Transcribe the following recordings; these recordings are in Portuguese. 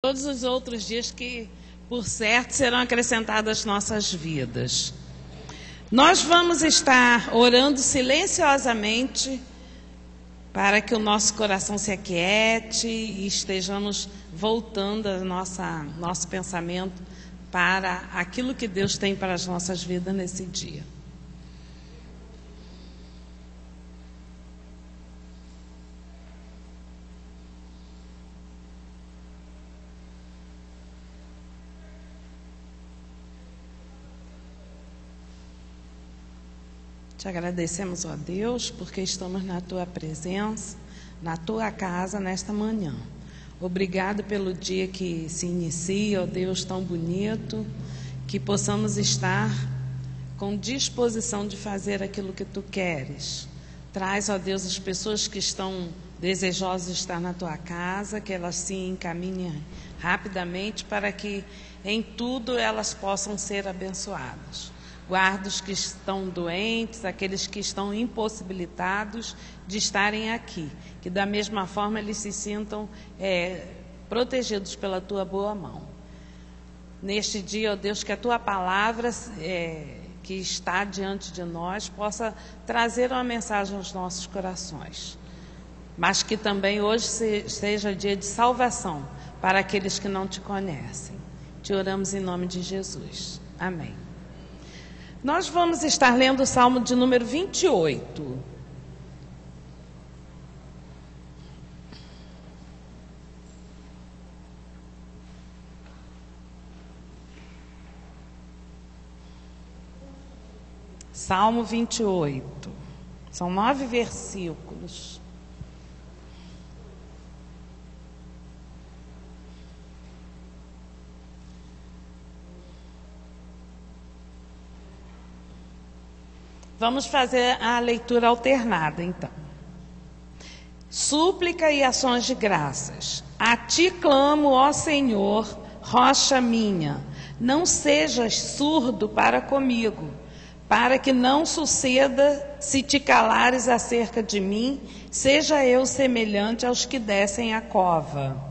todos os outros dias que, por certo, serão acrescentados às nossas vidas. Nós vamos estar orando silenciosamente para que o nosso coração se aquiete e estejamos voltando nosso pensamento para aquilo que Deus tem para as nossas vidas nesse dia. Te agradecemos, ó Deus, porque estamos na Tua presença, na Tua casa nesta manhã. Obrigado pelo dia que se inicia, ó Deus, tão bonito, que possamos estar com disposição de fazer aquilo que Tu queres. Traz, ó Deus, as pessoas que estão desejosas de estar na Tua casa, que elas se encaminhem rapidamente para que em tudo elas possam ser abençoadas. Guarda os que estão doentes, aqueles que estão impossibilitados de estarem aqui. Que da mesma forma eles se sintam protegidos pela Tua boa mão. Neste dia, ó Deus, que a Tua palavra que está diante de nós possa trazer uma mensagem aos nossos corações. Mas que também hoje seja dia de salvação para aqueles que não Te conhecem. Te oramos em nome de Jesus. Amém. Nós vamos estar lendo o Salmo de número 28. Salmo 28. São 9 versículos. Vamos fazer a leitura alternada, então. Súplica e ações de graças. A Ti clamo, ó Senhor, rocha minha. Não sejas surdo para comigo, para que não suceda, se Te calares acerca de mim, seja eu semelhante aos que descem a cova.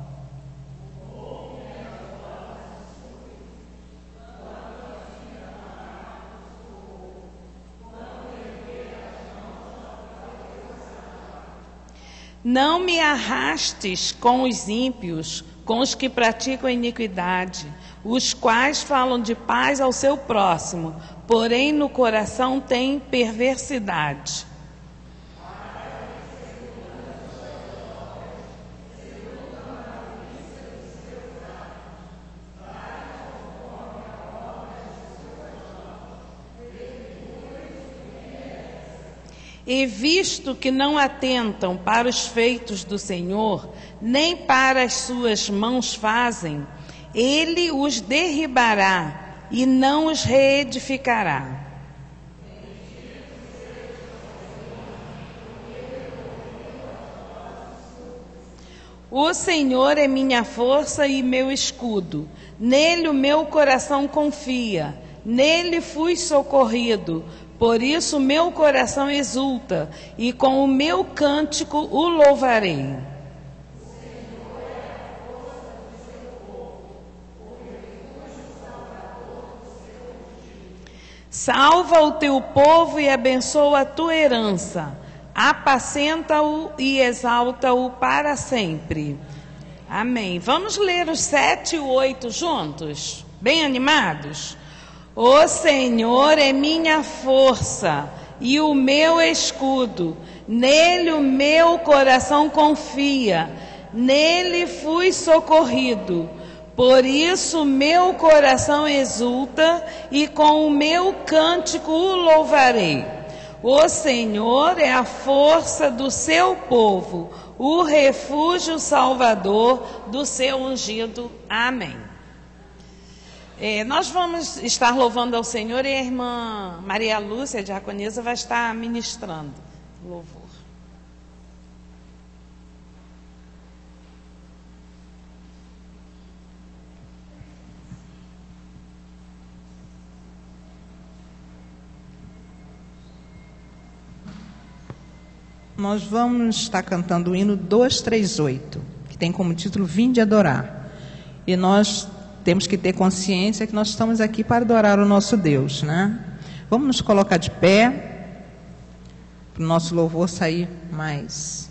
Não me arrastes com os ímpios, com os que praticam iniquidade, os quais falam de paz ao seu próximo, porém no coração têm perversidade. E visto que não atentam para os feitos do Senhor, nem para as suas mãos fazem, Ele os derribará e não os reedificará. O Senhor é minha força e meu escudo, nele o meu coração confia, nele fui socorrido. Por isso meu coração exulta, e com o meu cântico o louvarei. Salva o teu povo e abençoa a tua herança. Apacenta-o e exalta-o para sempre. Amém. Vamos ler os 7 e 8 juntos? Bem animados? O Senhor é minha força e o meu escudo, nele o meu coração confia, nele fui socorrido. Por isso meu coração exulta e com o meu cântico o louvarei. O Senhor é a força do seu povo, o refúgio salvador do seu ungido. Amém. Nós vamos estar louvando ao Senhor e a irmã Maria Lúcia, a diaconisa, vai estar ministrando louvor. Nós vamos estar cantando o hino 238, que tem como título Vinde Adorar. E nós temos que ter consciência que nós estamos aqui para adorar o nosso Deus, né? Vamos nos colocar de pé, para o nosso louvor sair mais.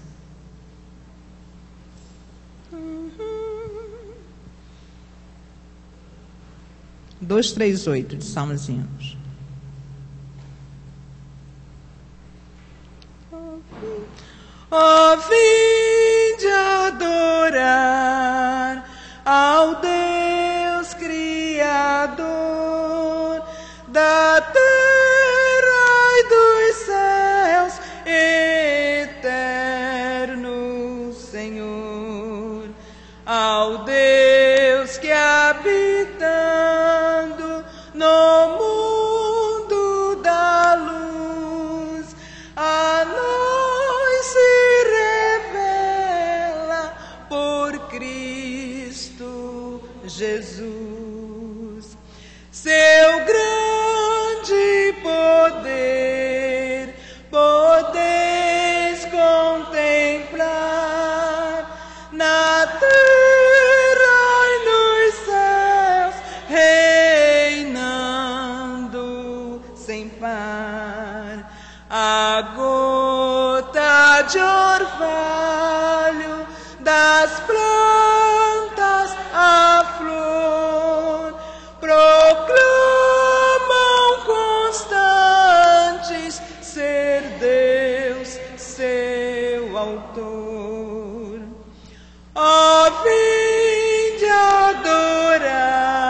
238 de Salmos e Hinos. Vinde adorar ao Deus Criador da terra e dos céus, eterno Senhor, ao Deus que habitando no mundo da luz a nós se revela por Cristo Jesus. Seu grande poder podeis contemplar na terra e nos céus, reinando sem par. A gota de orvalho das plantas à flor proclamam constantes ser Deus seu autor. Ó, vinde adorar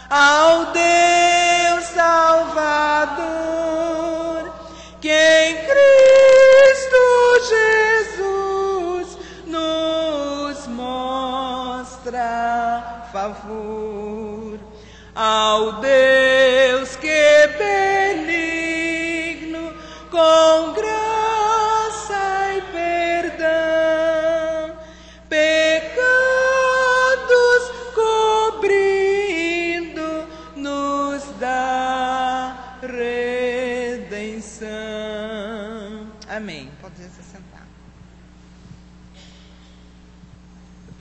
ao Deus Salvador, que em Cristo Jesus nos mostra favor. Ao Deus que benigno, com graça e perdão, pecados cobrindo, nos dá redenção. Amém. Pode se sentar.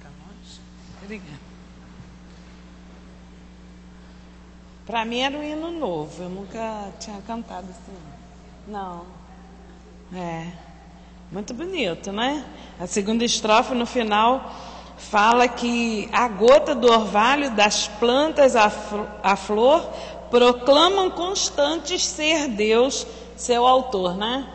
Para nós. Obrigada. Para mim era um hino novo, eu nunca tinha cantado assim. Não. Muito bonito, né? A segunda estrofe no final fala que a gota do orvalho das plantas à flor proclamam constantes ser Deus seu autor, né?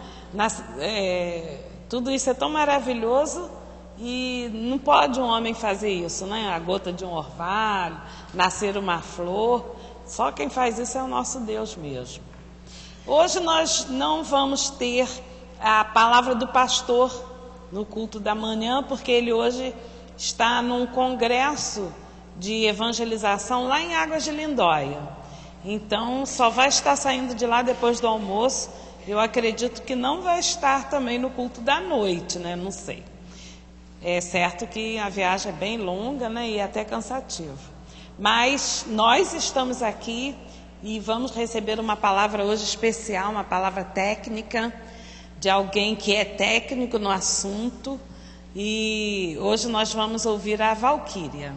Tudo isso é tão maravilhoso e não pode um homem fazer isso, né? A gota de um orvalho, nascer uma flor, só quem faz isso é o nosso Deus mesmo. Hoje nós não vamos ter a palavra do pastor no culto da manhã, porque ele hoje está num congresso de evangelização lá em Águas de Lindóia. Então, só vai estar saindo de lá depois do almoço. Eu acredito que não vai estar também no culto da noite, né? Não sei. É certo que a viagem é bem longa, né? E até cansativa. Mas nós estamos aqui e vamos receber uma palavra hoje especial, uma palavra técnica, de alguém que é técnico no assunto. E hoje nós vamos ouvir a Valquíria.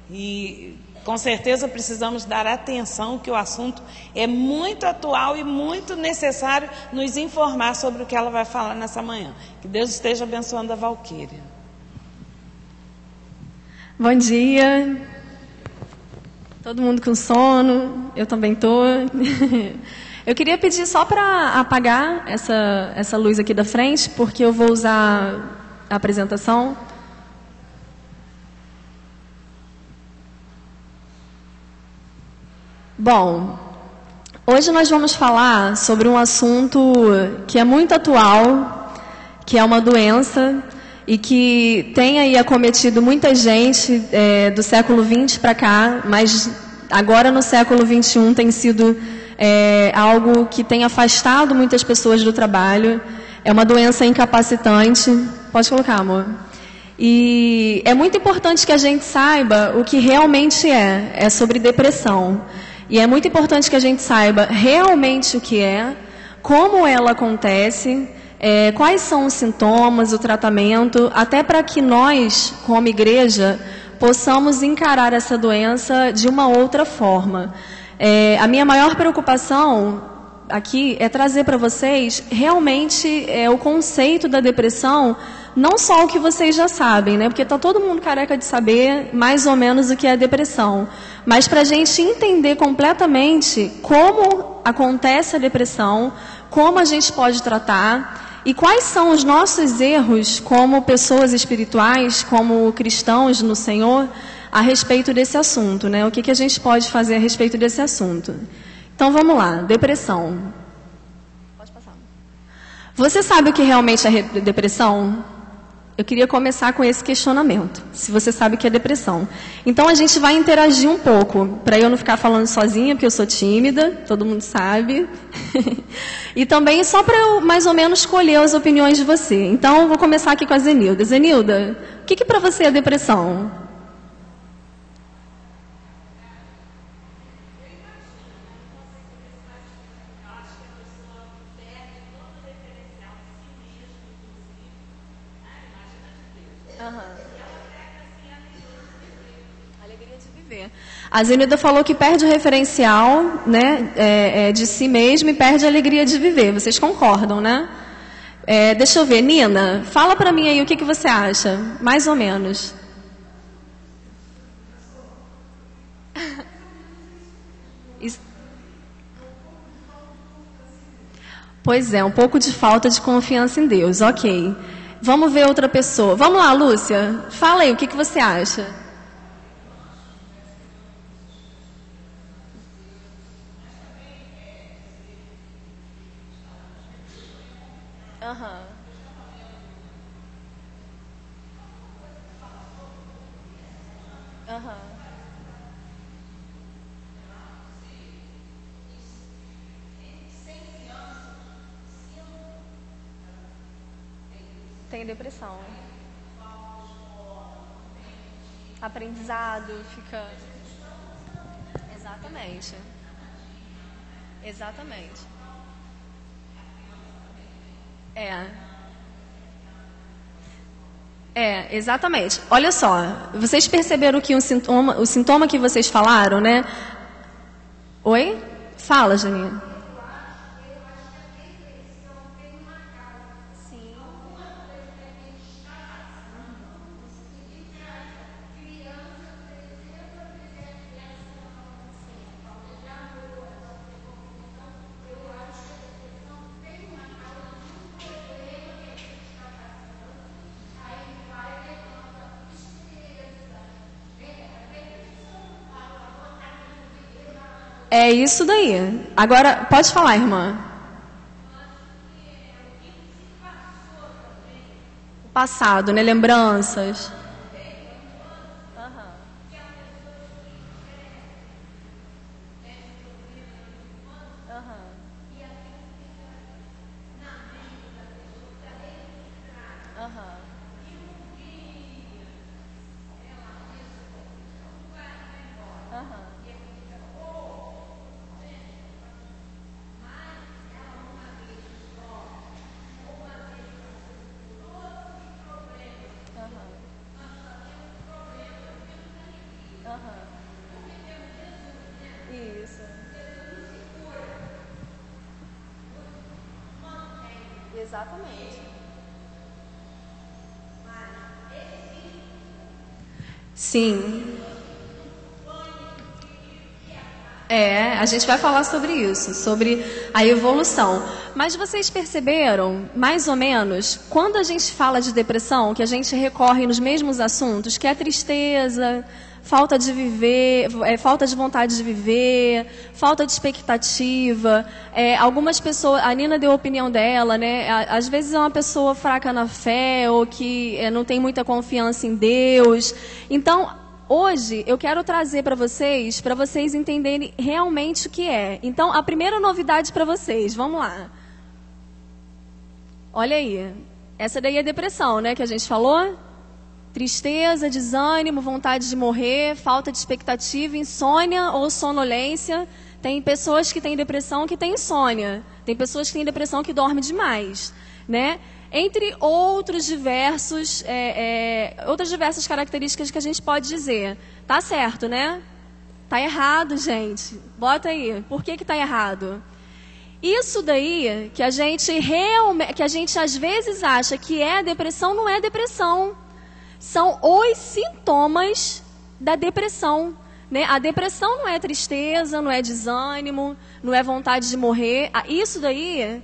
E com certeza precisamos dar atenção, que o assunto é muito atual e muito necessário nos informar sobre o que ela vai falar nessa manhã. Que Deus esteja abençoando a Valquíria. Bom dia. Todo mundo com sono, eu também estou. Eu queria pedir só para apagar essa luz aqui da frente, porque eu vou usar a apresentação. Bom, hoje nós vamos falar sobre um assunto que é muito atual, que é uma doença e que tem aí acometido muita gente do século XX para cá, mas agora no século XXI tem sido algo que tem afastado muitas pessoas do trabalho. É uma doença incapacitante. Pode colocar, amor. E é muito importante que a gente saiba o que realmente é sobre depressão. E é muito importante que a gente saiba realmente o que é, como ela acontece, quais são os sintomas, o tratamento, até para que nós, como igreja, possamos encarar essa doença de uma outra forma. A minha maior preocupação aqui é trazer para vocês realmente o conceito da depressão, não só o que vocês já sabem, né? Porque está todo mundo careca de saber mais ou menos o que é a depressão, mas para a gente entender completamente como acontece a depressão, como a gente pode tratar e quais são os nossos erros como pessoas espirituais, como cristãos no Senhor, a respeito desse assunto, né? O que a gente pode fazer a respeito desse assunto. Então vamos lá, depressão. Pode passar. Você sabe o que realmente é depressão? Eu queria começar com esse questionamento, se você sabe o que é depressão. Então a gente vai interagir um pouco, para eu não ficar falando sozinha, porque eu sou tímida, todo mundo sabe. E também só para eu mais ou menos escolher as opiniões de você. Então vou começar aqui com a Zenilda. Zenilda, o que para você é depressão? Alegria de viver. A Zenilda falou que perde o referencial, né, de si mesmo e perde a alegria de viver. Vocês concordam, né? Deixa eu ver, Nina, fala pra mim aí o que você acha, mais ou menos. Pois é, um pouco de falta de confiança em Deus, ok. Vamos ver outra pessoa. Vamos lá, Lúcia. Fala aí, o que você acha? Aham. Aham. Tem depressão. Aprendizado fica... Exatamente. Exatamente. Exatamente. Olha só, vocês perceberam que o sintoma que vocês falaram, né? Oi? Fala, Janine. É isso daí. Agora, pode falar, irmã. O passado, né? Lembranças. Isso. Exatamente. Sim. A gente vai falar sobre isso, sobre a evolução. Mas vocês perceberam, mais ou menos, quando a gente fala de depressão, que a gente recorre nos mesmos assuntos, que é a tristeza, falta de viver, falta de vontade de viver, falta de expectativa. Algumas pessoas, a Nina deu a opinião dela, né? Às vezes é uma pessoa fraca na fé ou que não tem muita confiança em Deus. Então, hoje eu quero trazer para vocês entenderem realmente o que é. Então, a primeira novidade para vocês, vamos lá. Olha aí, essa daí é depressão, né? Que a gente falou. Tristeza, desânimo, vontade de morrer, falta de expectativa, insônia ou sonolência. Tem pessoas que têm depressão que têm insônia. Tem pessoas que têm depressão que dormem demais. né? Entre outras diversas características que a gente pode dizer. Tá certo, né? Tá errado, gente. Bota aí. Por que tá errado? Isso daí que a gente às vezes acha que é depressão, não é depressão. São os sintomas da depressão, né? A depressão não é tristeza, não é desânimo, não é vontade de morrer. Isso daí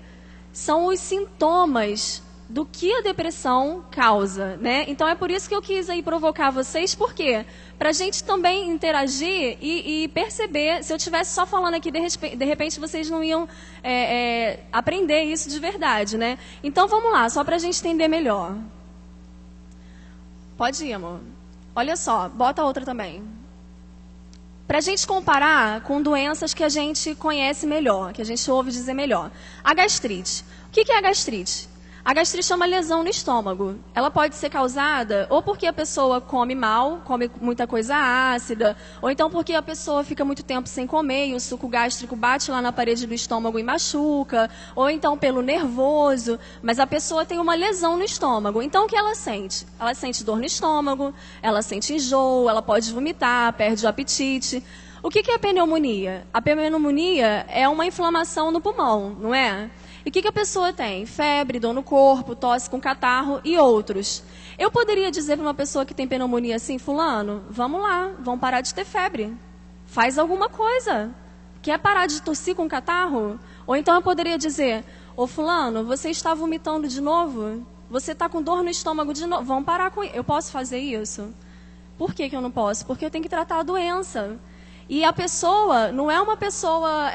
são os sintomas do que a depressão causa, né? Então é por isso que eu quis aí provocar vocês, por quê? Para a gente também interagir e perceber. Se eu estivesse só falando aqui, de repente vocês não iam aprender isso de verdade, né? Então vamos lá, só para a gente entender melhor. Pode ir, amor. Olha só, bota outra também. Para a gente comparar com doenças que a gente conhece melhor, que a gente ouve dizer melhor. A gastrite. O que é a gastrite? A gastrite é uma lesão no estômago. Ela pode ser causada ou porque a pessoa come mal, come muita coisa ácida, ou então porque a pessoa fica muito tempo sem comer e o suco gástrico bate lá na parede do estômago e machuca, ou então pelo nervoso, mas a pessoa tem uma lesão no estômago. Então o que ela sente? Ela sente dor no estômago, ela sente enjoo, ela pode vomitar, perde o apetite. O que é a pneumonia? A pneumonia é uma inflamação no pulmão, não é? E o que a pessoa tem? Febre, dor no corpo, tosse com catarro e outros. Eu poderia dizer para uma pessoa que tem pneumonia assim, fulano, vamos lá, vamos parar de ter febre. Faz alguma coisa. Quer parar de tossir com catarro? Ou então eu poderia dizer, ô fulano, você está vomitando de novo? Você está com dor no estômago de novo? Vamos parar com isso. Eu posso fazer isso? Por que eu não posso? Porque eu tenho que tratar a doença. E a pessoa não é uma pessoa,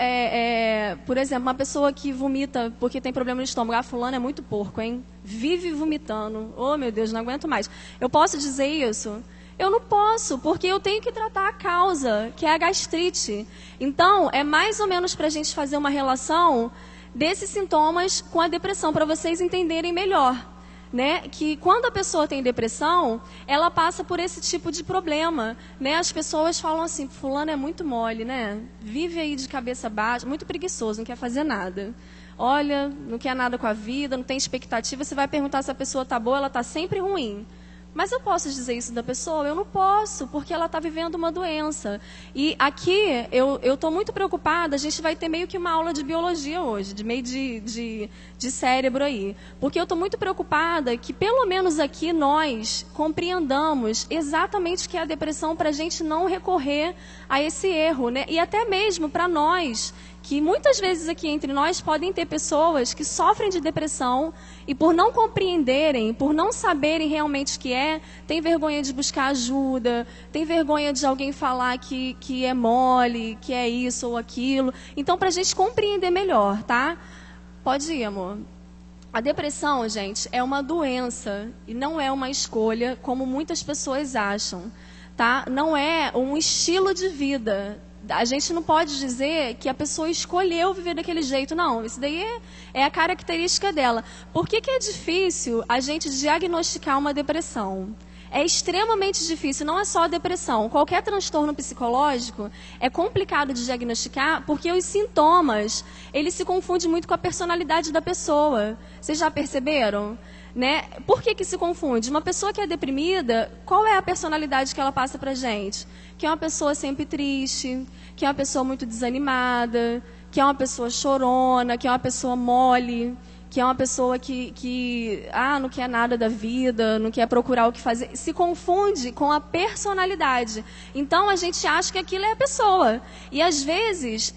por exemplo, uma pessoa que vomita porque tem problema no estômago. Ah, fulano é muito porco, hein? Vive vomitando. Oh, meu Deus, não aguento mais. Eu posso dizer isso? Eu não posso, porque eu tenho que tratar a causa, que é a gastrite. Então, é mais ou menos para a gente fazer uma relação desses sintomas com a depressão, para vocês entenderem melhor. Né, que quando a pessoa tem depressão, ela passa por esse tipo de problema, né? As pessoas falam assim, fulano é muito mole, né? Vive aí de cabeça baixa, muito preguiçoso, não quer fazer nada. Olha, não quer nada com a vida, não tem expectativa. Você vai perguntar se a pessoa está boa, ela está sempre ruim. Mas eu posso dizer isso da pessoa? Eu não posso, porque ela está vivendo uma doença. E aqui, eu estou muito preocupada, a gente vai ter meio que uma aula de biologia hoje, de cérebro aí. Porque eu estou muito preocupada que, pelo menos aqui, nós compreendamos exatamente o que é a depressão para a gente não recorrer a esse erro, né? E até mesmo para nós, que muitas vezes aqui entre nós podem ter pessoas que sofrem de depressão e por não compreenderem, por não saberem realmente o que é, tem vergonha de buscar ajuda, tem vergonha de alguém falar que é mole, que é isso ou aquilo. Então, para a gente compreender melhor, tá? Pode ir, amor. A depressão, gente, é uma doença e não é uma escolha, como muitas pessoas acham, tá? Não é um estilo de vida. A gente não pode dizer que a pessoa escolheu viver daquele jeito. Não, isso daí é a característica dela. Por que é difícil a gente diagnosticar uma depressão? É extremamente difícil, não é só a depressão. Qualquer transtorno psicológico é complicado de diagnosticar porque os sintomas, eles se confundem muito com a personalidade da pessoa. Vocês já perceberam? Né? Por que se confunde? Uma pessoa que é deprimida, qual é a personalidade que ela passa pra gente? Que é uma pessoa sempre triste, que é uma pessoa muito desanimada, que é uma pessoa chorona, que é uma pessoa mole, que é uma pessoa que não quer nada da vida, não quer procurar o que fazer. Se confunde com a personalidade. Então, a gente acha que aquilo é a pessoa. E, às vezes,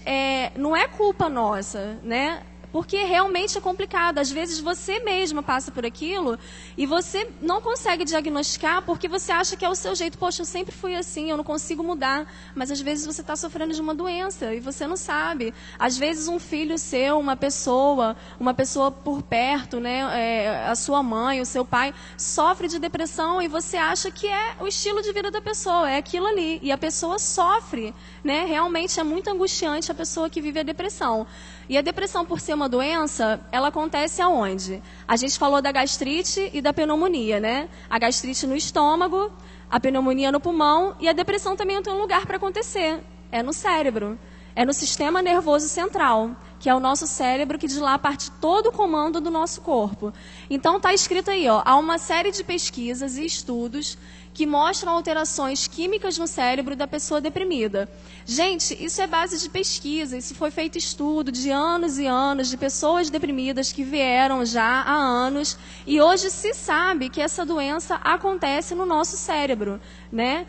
não é culpa nossa, né? Porque realmente é complicado. Às vezes você mesma passa por aquilo e você não consegue diagnosticar porque você acha que é o seu jeito. Poxa, eu sempre fui assim, eu não consigo mudar. Mas às vezes você está sofrendo de uma doença e você não sabe. Às vezes um filho seu, uma pessoa por perto, né, a sua mãe, o seu pai, sofre de depressão e você acha que é o estilo de vida da pessoa, é aquilo ali. E a pessoa sofre, né? Realmente é muito angustiante a pessoa que vive a depressão. E a depressão, por ser uma doença, ela acontece aonde? A gente falou da gastrite e da pneumonia, né? A gastrite no estômago, a pneumonia no pulmão e a depressão também tem um lugar para acontecer. É no cérebro. É no sistema nervoso central, que é o nosso cérebro, que de lá parte todo o comando do nosso corpo. Então está escrito aí, ó, há uma série de pesquisas e estudos que mostram alterações químicas no cérebro da pessoa deprimida. Gente, isso é base de pesquisa, isso foi feito estudo de anos e anos, de pessoas deprimidas que vieram já há anos, e hoje se sabe que essa doença acontece no nosso cérebro, né?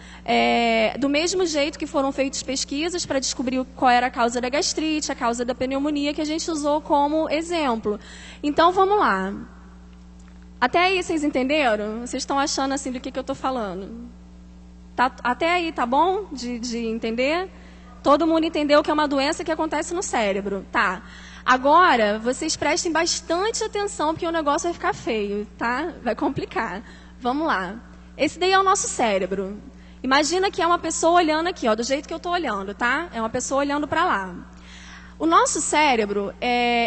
Do mesmo jeito que foram feitas pesquisas para descobrir qual era a causa da gastrite, a causa da pneumonia, que a gente usou como exemplo. Então, vamos lá. Até aí vocês entenderam? Vocês estão achando assim do que eu estou falando? Até aí tá bom de entender? Todo mundo entendeu que é uma doença que acontece no cérebro. Tá. Agora, vocês prestem bastante atenção, porque o negócio vai ficar feio, tá? Vai complicar. Vamos lá. Esse daí é o nosso cérebro. Imagina que é uma pessoa olhando aqui, ó, do jeito que eu estou olhando, tá? É uma pessoa olhando para lá. O nosso cérebro,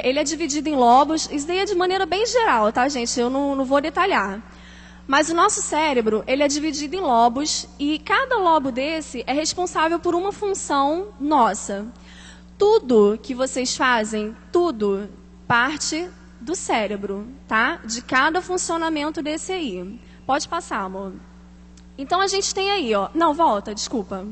ele é dividido em lobos, isso daí é de maneira bem geral, tá, gente? Eu não vou detalhar. Mas o nosso cérebro, ele é dividido em lobos e cada lobo desse é responsável por uma função nossa. Tudo que vocês fazem, tudo parte do cérebro, tá? De cada funcionamento desse aí. Pode passar, amor. Então a gente tem aí, ó. Não, volta, desculpa.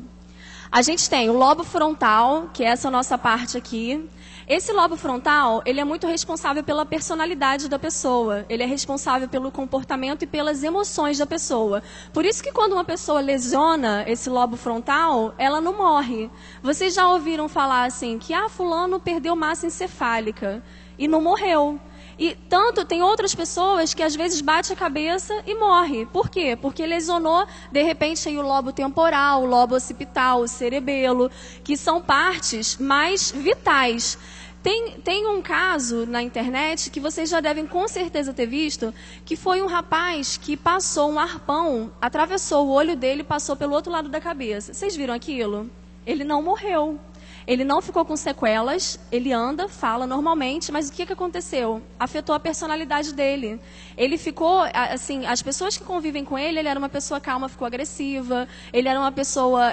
A gente tem o lobo frontal, que é essa nossa parte aqui. Esse lobo frontal, ele é muito responsável pela personalidade da pessoa. Ele é responsável pelo comportamento e pelas emoções da pessoa. Por isso que quando uma pessoa lesiona esse lobo frontal, ela não morre. Vocês já ouviram falar assim, que fulano perdeu massa encefálica e não morreu. E tanto tem outras pessoas que às vezes bate a cabeça e morre. Por quê? Porque lesionou, de repente, aí o lobo temporal, o lobo occipital, o cerebelo, que são partes mais vitais. Tem um caso na internet que vocês já devem com certeza ter visto, que foi um rapaz que passou um arpão, atravessou o olho dele e passou pelo outro lado da cabeça. Vocês viram aquilo? Ele não morreu. Ele não ficou com sequelas, ele anda, fala normalmente, mas o que aconteceu? Afetou a personalidade dele. Ele ficou, assim, as pessoas que convivem com ele era uma pessoa calma, ficou agressiva, ele era uma pessoa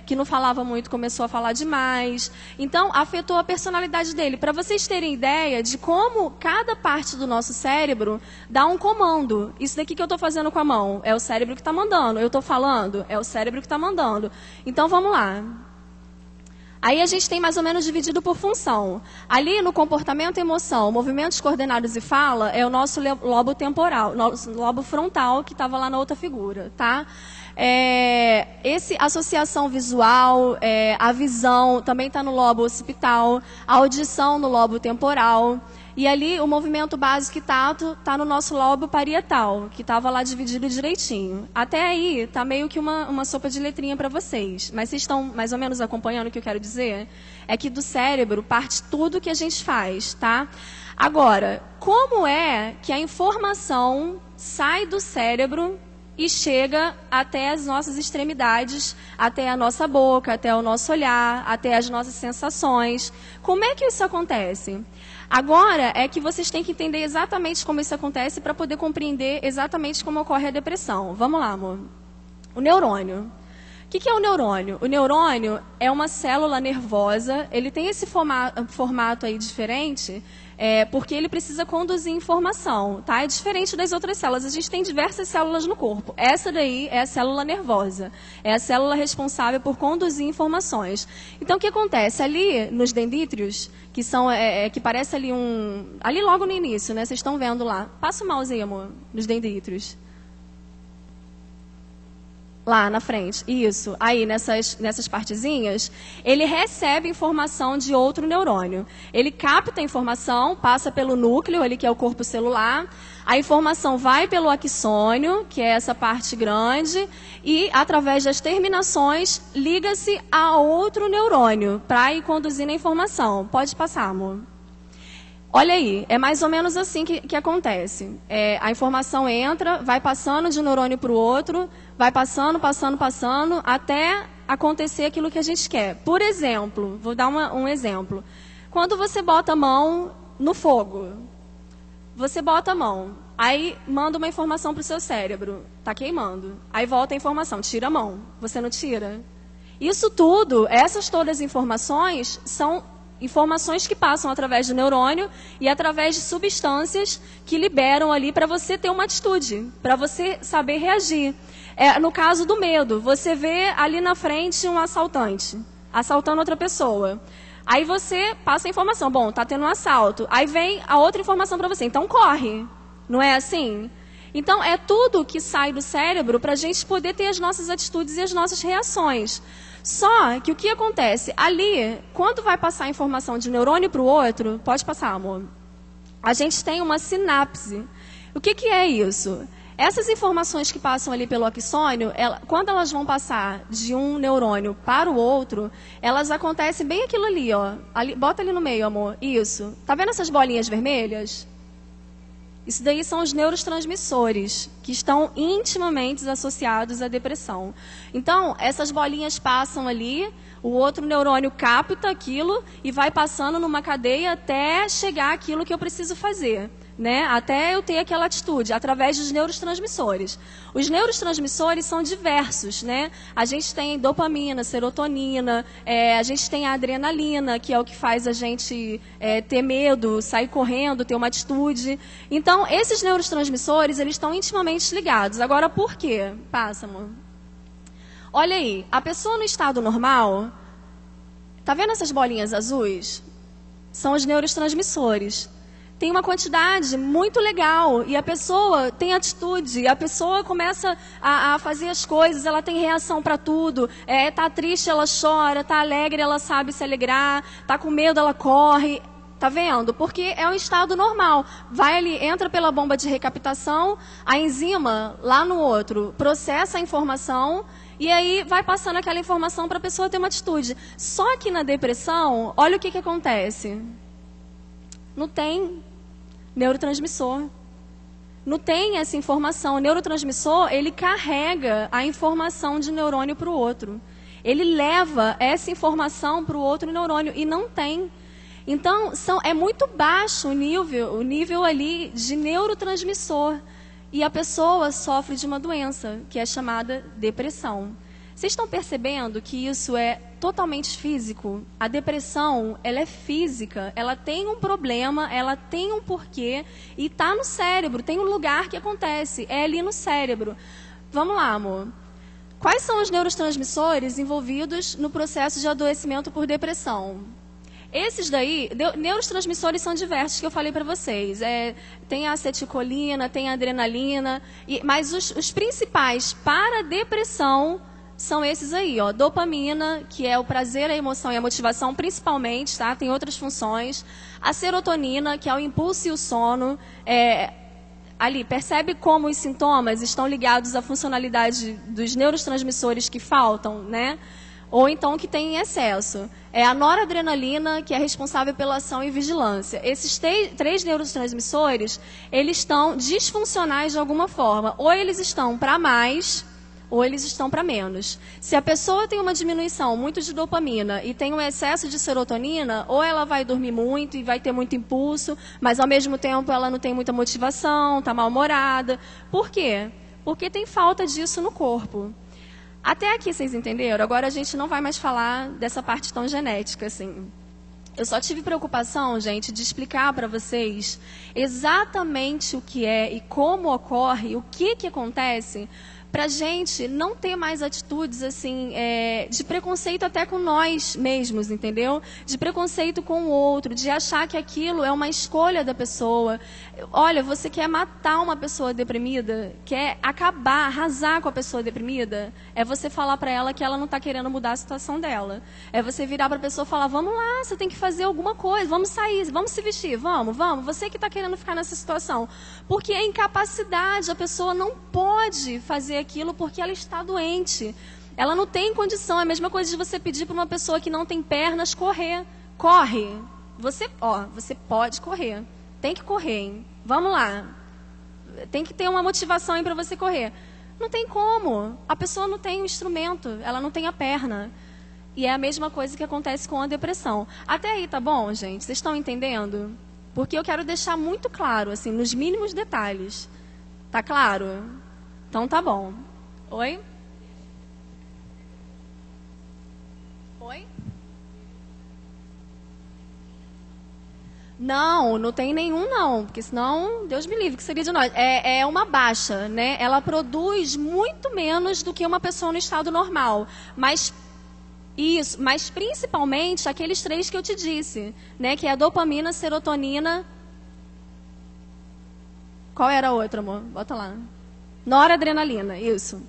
que não falava muito, começou a falar demais. Então, afetou a personalidade dele. Para vocês terem ideia de como cada parte do nosso cérebro dá um comando. Isso daqui que eu estou fazendo com a mão, é o cérebro que está mandando. Eu estou falando, é o cérebro que está mandando. Então, vamos lá. Aí a gente tem mais ou menos dividido por função. Ali no comportamento e emoção, movimentos coordenados e fala, é o nosso lobo temporal, nosso lobo frontal, que estava lá na outra figura, tá? Esse associação visual, a visão também está no lobo occipital, a audição no lobo temporal. E ali o movimento básico e tato está no nosso lobo parietal, que estava lá dividido direitinho. Até aí está meio que uma sopa de letrinha para vocês. Mas vocês estão mais ou menos acompanhando o que eu quero dizer? É que do cérebro parte tudo que a gente faz, tá? Agora, como é que a informação sai do cérebro e chega até as nossas extremidades, até a nossa boca, até o nosso olhar, até as nossas sensações? Como é que isso acontece? Agora é que vocês têm que entender exatamente como isso acontece para poder compreender exatamente como ocorre a depressão. Vamos lá, amor. O neurônio. O que é o neurônio? O neurônio é uma célula nervosa, ele tem esse formato aí diferente, porque ele precisa conduzir informação, tá? É diferente das outras células. A gente tem diversas células no corpo. Essa daí é a célula nervosa. É a célula responsável por conduzir informações. Então, o que acontece? Ali, nos dendríteos, que são, que parece ali ali logo no início, né? Vocês estão vendo lá. Passa o mouse aí, amor, nos dendríteos. Lá na frente, isso. Aí, nessas partezinhas, ele recebe informação de outro neurônio. Ele capta a informação, passa pelo núcleo, ali que é o corpo celular. A informação vai pelo axônio, que é essa parte grande, e, através das terminações, liga-se a outro neurônio para ir conduzindo a informação. Pode passar, amor. Olha aí, é mais ou menos assim que acontece. A informação entra, vai passando de um neurônio para o outro, vai passando, até acontecer aquilo que a gente quer. Por exemplo, vou dar um exemplo. Quando você bota a mão no fogo, você bota a mão, aí manda uma informação para o seu cérebro, está queimando. Aí volta a informação, tira a mão, você não tira? Isso tudo, essas todas as informações são informações que passam através do neurônio e através de substâncias que liberam ali para você ter uma atitude, para você saber reagir. No caso do medo, você vê ali na frente um assaltante, assaltando outra pessoa. Aí você passa a informação, bom, está tendo um assalto. Aí vem a outra informação para você, então corre. Não é assim? Então, é tudo que sai do cérebro para a gente poder ter as nossas atitudes e as nossas reações. Só que o que acontece? Ali, quando vai passar a informação de um neurônio para o outro, pode passar, amor, a gente tem uma sinapse. O que é isso? Essas informações que passam ali pelo axônio, quando elas vão passar de um neurônio para o outro, elas acontecem bem aquilo ali, ó. Ali, bota ali no meio, amor. Isso. Tá vendo essas bolinhas vermelhas? Isso daí são os neurotransmissores, que estão intimamente associados à depressão. Então, essas bolinhas passam ali, o outro neurônio capta aquilo e vai passando numa cadeia até chegar àquilo que eu preciso fazer, né? Até eu ter aquela atitude, através dos neurotransmissores. Os neurotransmissores são diversos, né? A gente tem dopamina, serotonina, a gente tem a adrenalina, que é o que faz a gente ter medo, sair correndo, ter uma atitude. Então, esses neurotransmissores, eles estão intimamente ligados. Agora, por quê? Passa, amor. Olha aí, a pessoa no estado normal, tá vendo essas bolinhas azuis? São os neurotransmissores. Tem uma quantidade muito legal e a pessoa tem atitude, a pessoa começa a fazer as coisas, ela tem reação para tudo, tá triste, ela chora, tá alegre, ela sabe se alegrar, tá com medo, ela corre, tá vendo? Porque é um estado normal, vai ali, entra pela bomba de recaptação, a enzima lá no outro processa a informação e aí vai passando aquela informação para a pessoa ter uma atitude. Só que na depressão, olha o que acontece. Não tem neurotransmissor. Não tem essa informação. O neurotransmissor, ele carrega a informação de um neurônio para o outro. Ele leva essa informação para o outro neurônio e não tem. Então, é muito baixo o nível ali de neurotransmissor. E a pessoa sofre de uma doença, que é chamada depressão. Vocês estão percebendo que isso é totalmente físico? A depressão, ela é física, ela tem um problema, ela tem um porquê e está no cérebro, tem um lugar que acontece, é ali no cérebro. Vamos lá, amor. Quais são os neurotransmissores envolvidos no processo de adoecimento por depressão? Esses daí, neurotransmissores são diversos que eu falei para vocês. Tem a acetilcolina, tem a adrenalina, mas os principais para a depressão são esses aí, ó, dopamina, que é o prazer, a emoção e a motivação, principalmente, tá? Tem outras funções. A serotonina, que é o impulso e o sono. Ali, percebe como os sintomas estão ligados à funcionalidade dos neurotransmissores que faltam, né? Ou então que tem em excesso. É a noradrenalina, que é responsável pela ação e vigilância. Esses três neurotransmissores, eles estão disfuncionais de alguma forma. Ou eles estão para mais, ou eles estão para menos. Se a pessoa tem uma diminuição muito de dopamina e tem um excesso de serotonina, ou ela vai dormir muito e vai ter muito impulso, mas ao mesmo tempo ela não tem muita motivação, está mal-humorada. Por quê? Porque tem falta disso no corpo. Até aqui vocês entenderam? Agora a gente não vai mais falar dessa parte tão genética, assim. Eu só tive preocupação, gente, de explicar para vocês exatamente o que é e como ocorre, o que acontece, para a gente não ter mais atitudes assim de preconceito até com nós mesmos, entendeu? De preconceito com o outro, de achar que aquilo é uma escolha da pessoa. Olha, você quer matar uma pessoa deprimida? Quer acabar, arrasar com a pessoa deprimida? É você falar para ela que ela não está querendo mudar a situação dela. É você virar para a pessoa e falar, vamos lá, você tem que fazer alguma coisa, vamos sair, vamos se vestir, vamos, você que está querendo ficar nessa situação. Porque é incapacidade, a pessoa não pode fazer aquilo porque ela está doente. Ela não tem condição. É a mesma coisa de você pedir para uma pessoa que não tem pernas correr. Corre. Você pode correr. Tem que correr, hein? Vamos lá. Tem que ter uma motivação aí para você correr. Não tem como. A pessoa não tem o instrumento. Ela não tem a perna. E é a mesma coisa que acontece com a depressão. Até aí, tá bom, gente? Vocês estão entendendo? Porque eu quero deixar muito claro, assim, nos mínimos detalhes. Tá claro? Então tá bom. Oi? Oi? Não tem nenhum não, porque senão, Deus me livre, que seria de nós. É uma baixa, né? Ela produz muito menos do que uma pessoa no estado normal, mas principalmente aqueles 3 que eu te disse, né? Que é a dopamina, serotonina. Qual era a outra, amor? Bota lá. Noradrenalina, isso.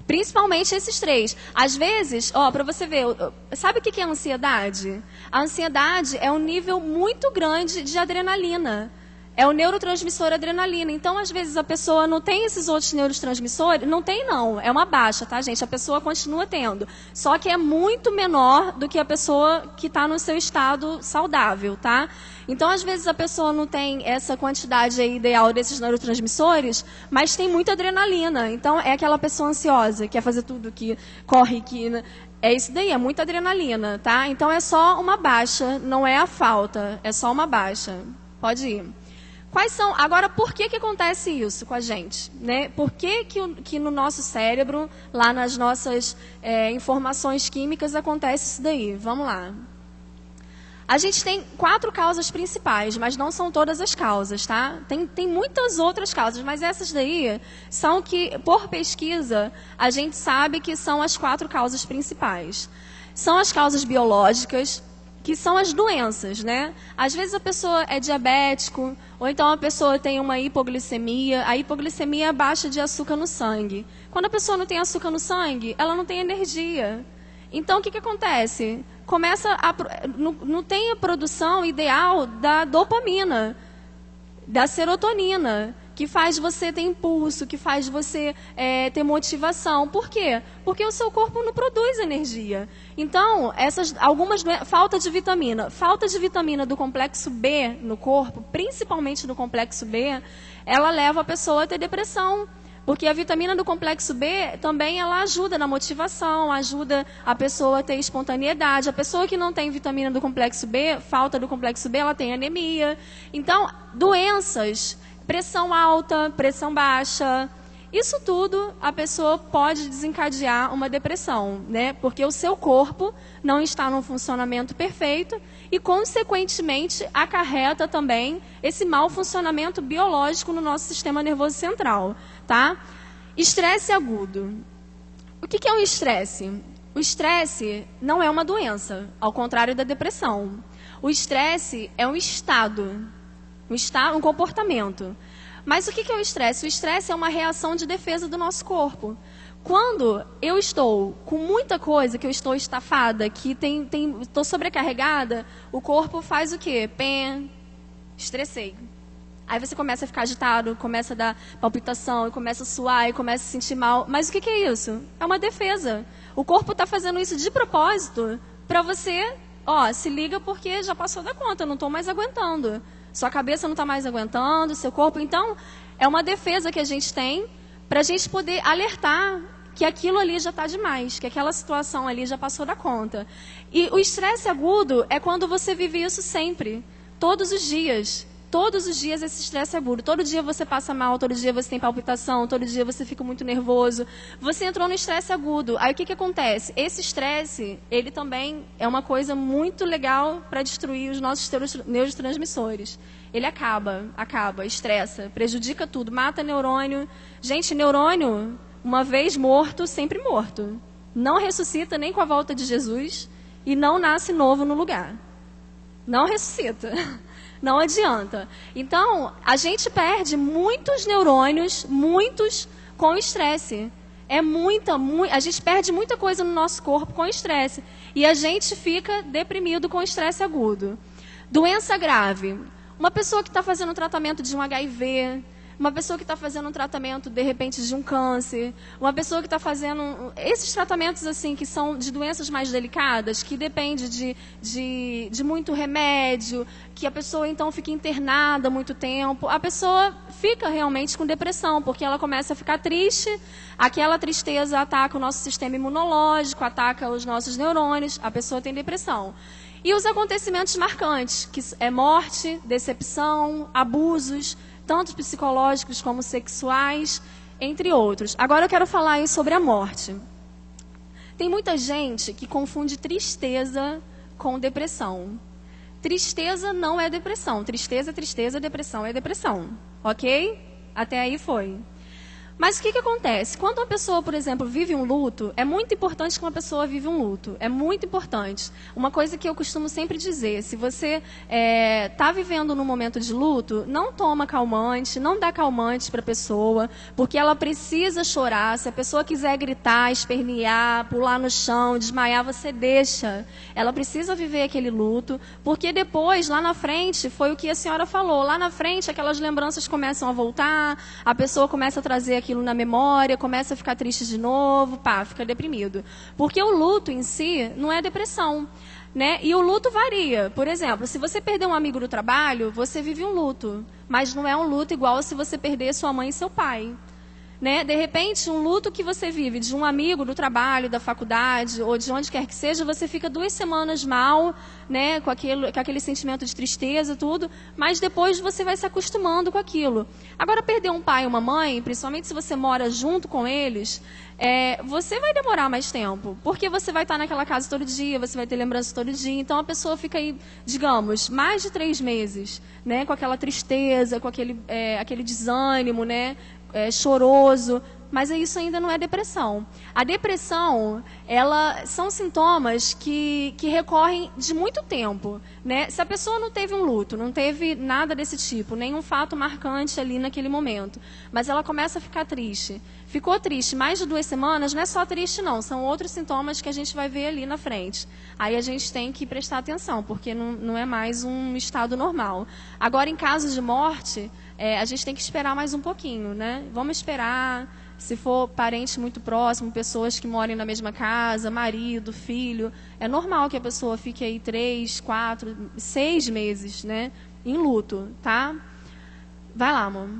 Principalmente esses 3. Às vezes, para você ver, sabe o que é a ansiedade? A ansiedade é um nível muito grande de adrenalina. É o neurotransmissor adrenalina. Então, às vezes, a pessoa não tem esses outros neurotransmissores. Não tem, não. É uma baixa, tá, gente? A pessoa continua tendo. Só que é muito menor do que a pessoa que está no seu estado saudável, tá? Então, às vezes, a pessoa não tem essa quantidade aí ideal desses neurotransmissores, mas tem muita adrenalina. Então, é aquela pessoa ansiosa, que quer fazer tudo, que corre, que... É isso daí, é muita adrenalina, tá? Então, é só uma baixa, não é a falta. É só uma baixa. Pode ir. Quais são... Agora, por que acontece isso com a gente? Né? Por que no nosso cérebro, lá nas nossas informações químicas, acontece isso daí? Vamos lá. A gente tem 4 causas principais, mas não são todas as causas, tá? Tem muitas outras causas, mas essas daí são que, por pesquisa, a gente sabe que são as 4 causas principais. São as causas biológicas, que são as doenças, né? Às vezes a pessoa é diabético, ou então a pessoa tem uma hipoglicemia. A hipoglicemia é baixa de açúcar no sangue. Quando a pessoa não tem açúcar no sangue, ela não tem energia. Então, o que acontece? Não tem a produção ideal da dopamina, da serotonina, que faz você ter impulso, que faz você ter motivação. Por quê? Porque o seu corpo não produz energia. Então, falta de vitamina do complexo B no corpo, principalmente do complexo B, ela leva a pessoa a ter depressão. Porque a vitamina do complexo B também ela ajuda na motivação, ajuda a pessoa a ter espontaneidade. A pessoa que não tem vitamina do complexo B, falta do complexo B, ela tem anemia. Então, doenças, pressão alta, pressão baixa, isso tudo a pessoa pode desencadear uma depressão, né? Porque o seu corpo não está num funcionamento perfeito e, consequentemente, acarreta também esse mau funcionamento biológico no nosso sistema nervoso central, tá? Estresse agudo. O que é um estresse? O estresse não é uma doença, ao contrário da depressão. O estresse é um estado, um comportamento. Mas o que é o estresse? O estresse é uma reação de defesa do nosso corpo. Quando eu estou com muita coisa, que eu estou estafada, que estou sobrecarregada, o corpo faz o quê? Estressei. Aí você começa a ficar agitado, começa a dar palpitação, e começa a suar, e começa a se sentir mal. Mas o que é isso? É uma defesa. O corpo está fazendo isso de propósito para você, se liga porque já passou da conta, eu não estou mais aguentando. Sua cabeça não está mais aguentando, seu corpo. Então, é uma defesa que a gente tem para a gente poder alertar que aquilo ali já está demais, que aquela situação ali já passou da conta. E o estresse agudo é quando você vive isso sempre, todos os dias. Todos os dias esse estresse agudo. Todo dia você passa mal, todo dia você tem palpitação, todo dia você fica muito nervoso. Você entrou no estresse agudo. Aí o que acontece? Esse estresse, ele também é uma coisa muito legal para destruir os nossos neurotransmissores. Ele acaba, estressa, prejudica tudo, mata neurônio. Gente, neurônio, uma vez morto, sempre morto. Não ressuscita nem com a volta de Jesus e não nasce novo no lugar. Não ressuscita. Não adianta. Então, a gente perde muitos neurônios, com estresse. A gente perde muita coisa no nosso corpo com estresse. E a gente fica deprimido com estresse agudo. Doença grave. Uma pessoa que está fazendo um tratamento de um HIV, uma pessoa que está fazendo um tratamento, de repente, de um câncer, uma pessoa que está fazendo esses tratamentos assim que são de doenças mais delicadas, que depende de muito remédio, que a pessoa então fica internada há muito tempo, a pessoa fica realmente com depressão, porque ela começa a ficar triste, aquela tristeza ataca o nosso sistema imunológico, ataca os nossos neurônios, a pessoa tem depressão. E os acontecimentos marcantes, que é morte, decepção, abusos, tanto psicológicos como sexuais, entre outros. Agora eu quero falar aí sobre a morte. Tem muita gente que confunde tristeza com depressão. Tristeza não é depressão. Tristeza, depressão é depressão. Ok? Até aí foi. Mas o que acontece? Quando uma pessoa, por exemplo, vive um luto, é muito importante que uma pessoa vive um luto. É muito importante. Uma coisa que eu costumo sempre dizer, se você está vivendo num momento de luto, não toma calmante, não dá calmante para a pessoa, porque ela precisa chorar. Se a pessoa quiser gritar, espernear, pular no chão, desmaiar, você deixa. Ela precisa viver aquele luto, porque depois, lá na frente, foi o que a senhora falou, lá na frente aquelas lembranças começam a voltar, a pessoa começa a trazer aquilo na memória, começa a ficar triste de novo, fica deprimido. Porque o luto em si não é depressão, né? E o luto varia. Por exemplo, se você perder um amigo do trabalho, você vive um luto, mas não é um luto igual se você perder sua mãe e seu pai. Né? De repente, um luto que você vive de um amigo do trabalho, da faculdade, ou de onde quer que seja, você fica 2 semanas mal, né? com aquele sentimento de tristeza, tudo, mas depois você vai se acostumando com aquilo. Agora, perder um pai e uma mãe, principalmente se você mora junto com eles, você vai demorar mais tempo, porque você vai estar naquela casa todo dia, você vai ter lembrança todo dia, então a pessoa fica aí, digamos, mais de 3 meses, né? com aquela tristeza, com aquele desânimo, né? Choroso, mas isso ainda não é depressão. A depressão, são sintomas que recorrem de muito tempo, né? Se a pessoa não teve um luto, não teve nada desse tipo, nenhum fato marcante ali naquele momento, mas ela começa a ficar triste. Ficou triste mais de 2 semanas, não é só triste não, são outros sintomas que a gente vai ver ali na frente. Aí a gente tem que prestar atenção, porque não é mais um estado normal. Agora, em caso de morte, a gente tem que esperar mais um pouquinho, né? Vamos esperar, se for parente muito próximo, pessoas que moram na mesma casa, marido, filho, é normal que a pessoa fique aí 3, 4, 6 meses, né? Em luto, tá? Vai lá, amor.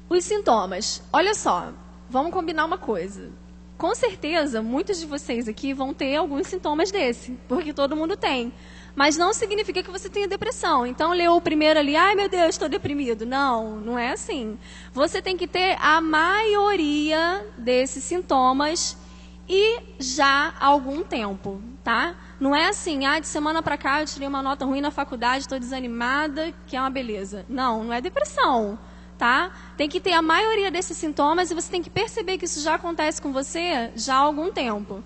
Os sintomas, olha só, vamos combinar uma coisa. Com certeza, muitos de vocês aqui vão ter alguns sintomas desse, porque todo mundo tem. Mas não significa que você tenha depressão. Então, leu o primeiro ali, ai meu Deus, estou deprimido. Não, não é assim. Você tem que ter a maioria desses sintomas e já há algum tempo, tá? Não é assim, de semana para cá eu tirei uma nota ruim na faculdade, estou desanimada, que é uma beleza. Não, não é depressão, tá? Tem que ter a maioria desses sintomas e você tem que perceber que isso já acontece com você já há algum tempo.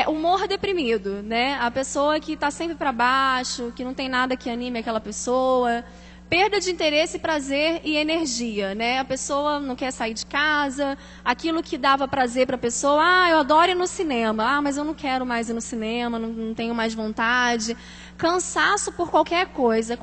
Humor deprimido, né? A pessoa que está sempre para baixo, que não tem nada que anime aquela pessoa. Perda de interesse, prazer e energia, né? A pessoa não quer sair de casa, aquilo que dava prazer para a pessoa, eu adoro ir no cinema, mas eu não quero mais ir no cinema, não tenho mais vontade. Cansaço por qualquer coisa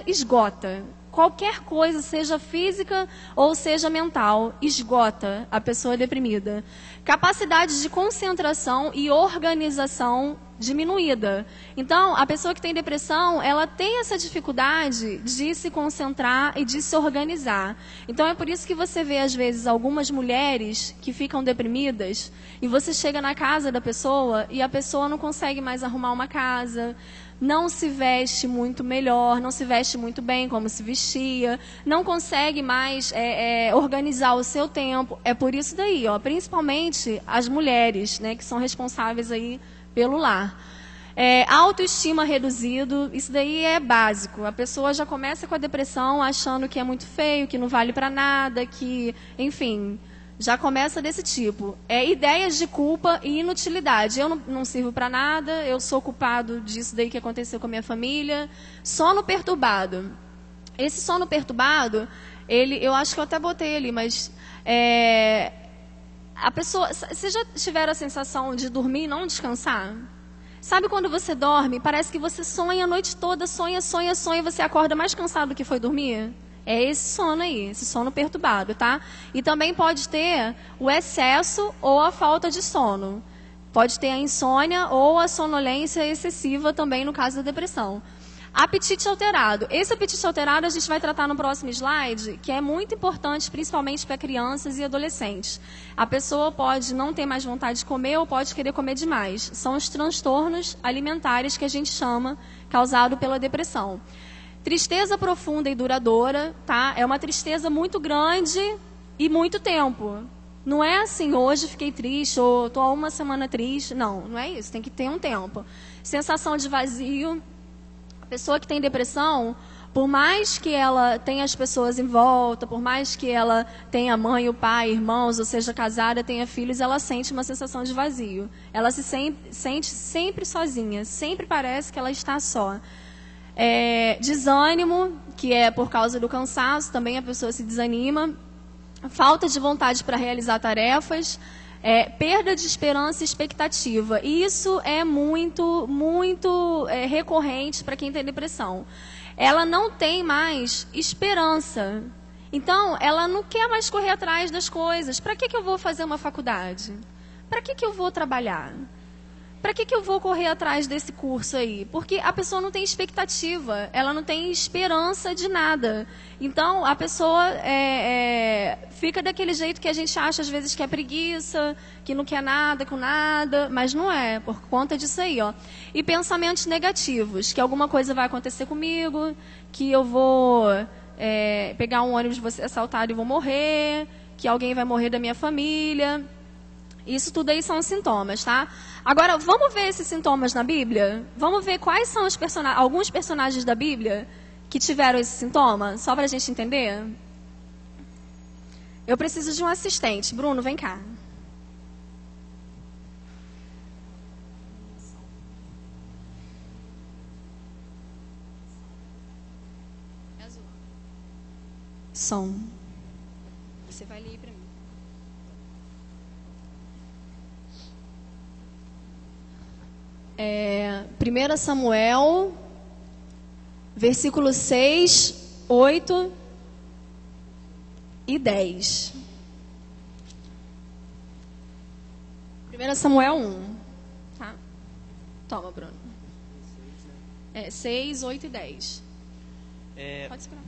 esgota. Qualquer coisa, seja física ou seja mental, esgota a pessoa deprimida. Capacidade de concentração e organização diminuída. Então, a pessoa que tem depressão, ela tem essa dificuldade de se concentrar e de se organizar. Então, é por isso que você vê, às vezes, algumas mulheres que ficam deprimidas e você chega na casa da pessoa e a pessoa não consegue mais arrumar uma casa, não se veste muito melhor, não se veste muito bem como se vestia, não consegue mais organizar o seu tempo. É por isso daí, principalmente as mulheres, né, que são responsáveis aí pelo lar. Autoestima reduzido, isso daí é básico. A pessoa já começa com a depressão achando que é muito feio, que não vale para nada, que, enfim, já começa desse tipo. Ideias de culpa e inutilidade. Eu não sirvo para nada, eu sou culpado disso daí que aconteceu com a minha família. Sono perturbado. Esse sono perturbado, eu acho que eu até botei ali, mas a pessoa, vocês já tiveram a sensação de dormir e não descansar? Sabe quando você dorme, parece que você sonha a noite toda, sonha, e você acorda mais cansado do que foi dormir? É esse sono aí, esse sono perturbado, tá? E também pode ter o excesso ou a falta de sono. Pode ter a insônia ou a sonolência excessiva também no caso da depressão. Apetite alterado. Esse apetite alterado a gente vai tratar no próximo slide, que é muito importante, principalmente para crianças e adolescentes. A pessoa pode não ter mais vontade de comer ou pode querer comer demais. São os transtornos alimentares que a gente chama, causado pela depressão. Tristeza profunda e duradoura, tá? É uma tristeza muito grande e muito tempo. Não é assim, hoje fiquei triste ou estou há 1 semana triste. Não é isso, tem que ter um tempo. Sensação de vazio. A pessoa que tem depressão, por mais que ela tenha as pessoas em volta, por mais que ela tenha mãe, o pai, irmãos, ou seja casada, tenha filhos, ela sente uma sensação de vazio. Ela se sente sempre sozinha, sempre parece que ela está só. Desânimo, que é por causa do cansaço, também a pessoa se desanima. Falta de vontade para realizar tarefas. Perda de esperança e expectativa. E isso é muito recorrente para quem tem depressão. Ela não tem mais esperança. Então, ela não quer mais correr atrás das coisas. Para que eu vou fazer uma faculdade? Para que eu vou trabalhar? Para que eu vou correr atrás desse curso aí? Porque a pessoa não tem expectativa, ela não tem esperança de nada. Então, a pessoa fica daquele jeito que a gente acha, às vezes, que é preguiça, que não quer nada com nada, mas não é, por conta disso aí, ó. E pensamentos negativos, que alguma coisa vai acontecer comigo, que eu vou pegar um ônibus, vou ser assaltado e vou morrer, que alguém vai morrer da minha família. Isso tudo aí são sintomas, tá? Agora, vamos ver esses sintomas na Bíblia? Vamos ver quais são os alguns personagens da Bíblia que tiveram esse sintoma? Só para a gente entender. Eu preciso de um assistente. Bruno, vem cá. Som. Você vai ler para mim. 1 Samuel, versículo 6, 8 e 10. 1 Samuel 1. Tá? Toma, Bruno. 6, 8 e 10. Pode segurar.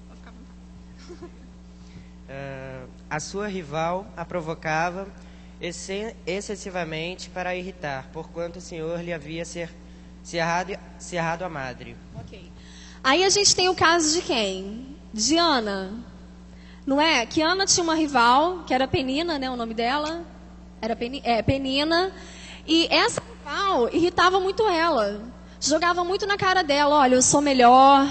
Pode ficar à vontade. A sua rival a provocava excessivamente para irritar, porquanto o Senhor lhe havia cerrado a madre. Ok. Aí a gente tem o caso de quem? De Ana. Não é? Que Ana tinha uma rival, que era Penina, né? O nome dela era Penina. E essa rival irritava muito ela. Jogava muito na cara dela. Olha, eu sou melhor.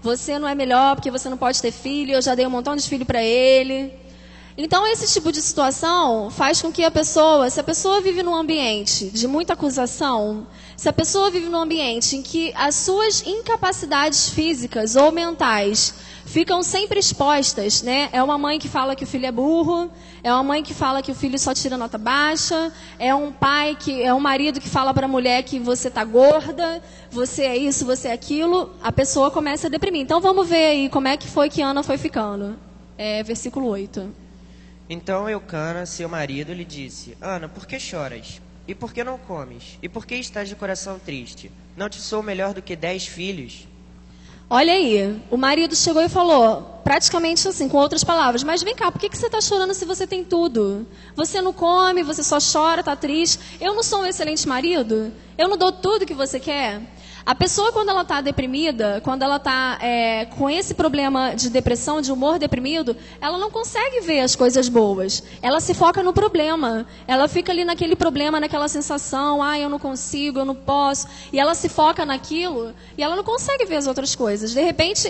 Você não é melhor porque você não pode ter filho. Eu já dei um montão de filho para ele. Então, esse tipo de situação faz com que a pessoa, se a pessoa vive num ambiente de muita acusação, se a pessoa vive num ambiente em que as suas incapacidades físicas ou mentais ficam sempre expostas, né? É uma mãe que fala que o filho é burro, é uma mãe que fala que o filho só tira nota baixa, é um marido que fala para a mulher que você está gorda, você é isso, você é aquilo, a pessoa começa a deprimir. Então, vamos ver aí como é que foi que Ana foi ficando. Versículo 8. Então Eucana, seu marido, lhe disse: Ana, por que choras? E por que não comes? E por que estás de coração triste? Não te sou melhor do que 10 filhos? Olha aí, o marido chegou e falou, praticamente assim, com outras palavras, mas vem cá, por que você está chorando se você tem tudo? Você não come, você só chora, está triste. Eu não sou um excelente marido? Eu não dou tudo que você quer? A pessoa, quando ela está deprimida, quando ela está com esse problema de depressão, de humor deprimido, ela não consegue ver as coisas boas. Ela se foca no problema. Ela fica ali naquele problema, naquela sensação, eu não consigo, eu não posso. E ela se foca naquilo e ela não consegue ver as outras coisas. De repente,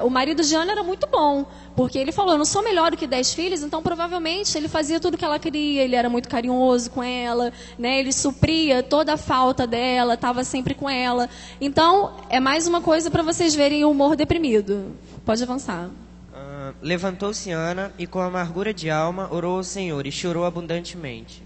o marido de Ana era muito bom, porque ele falou, eu não sou melhor do que 10 filhos, então provavelmente ele fazia tudo o que ela queria, ele era muito carinhoso com ela, né? Ele supria toda a falta dela, estava sempre com ela. Então, é mais uma coisa para vocês verem o humor deprimido. Pode avançar. Levantou-se Ana e com amargura de alma orou ao Senhor e chorou abundantemente.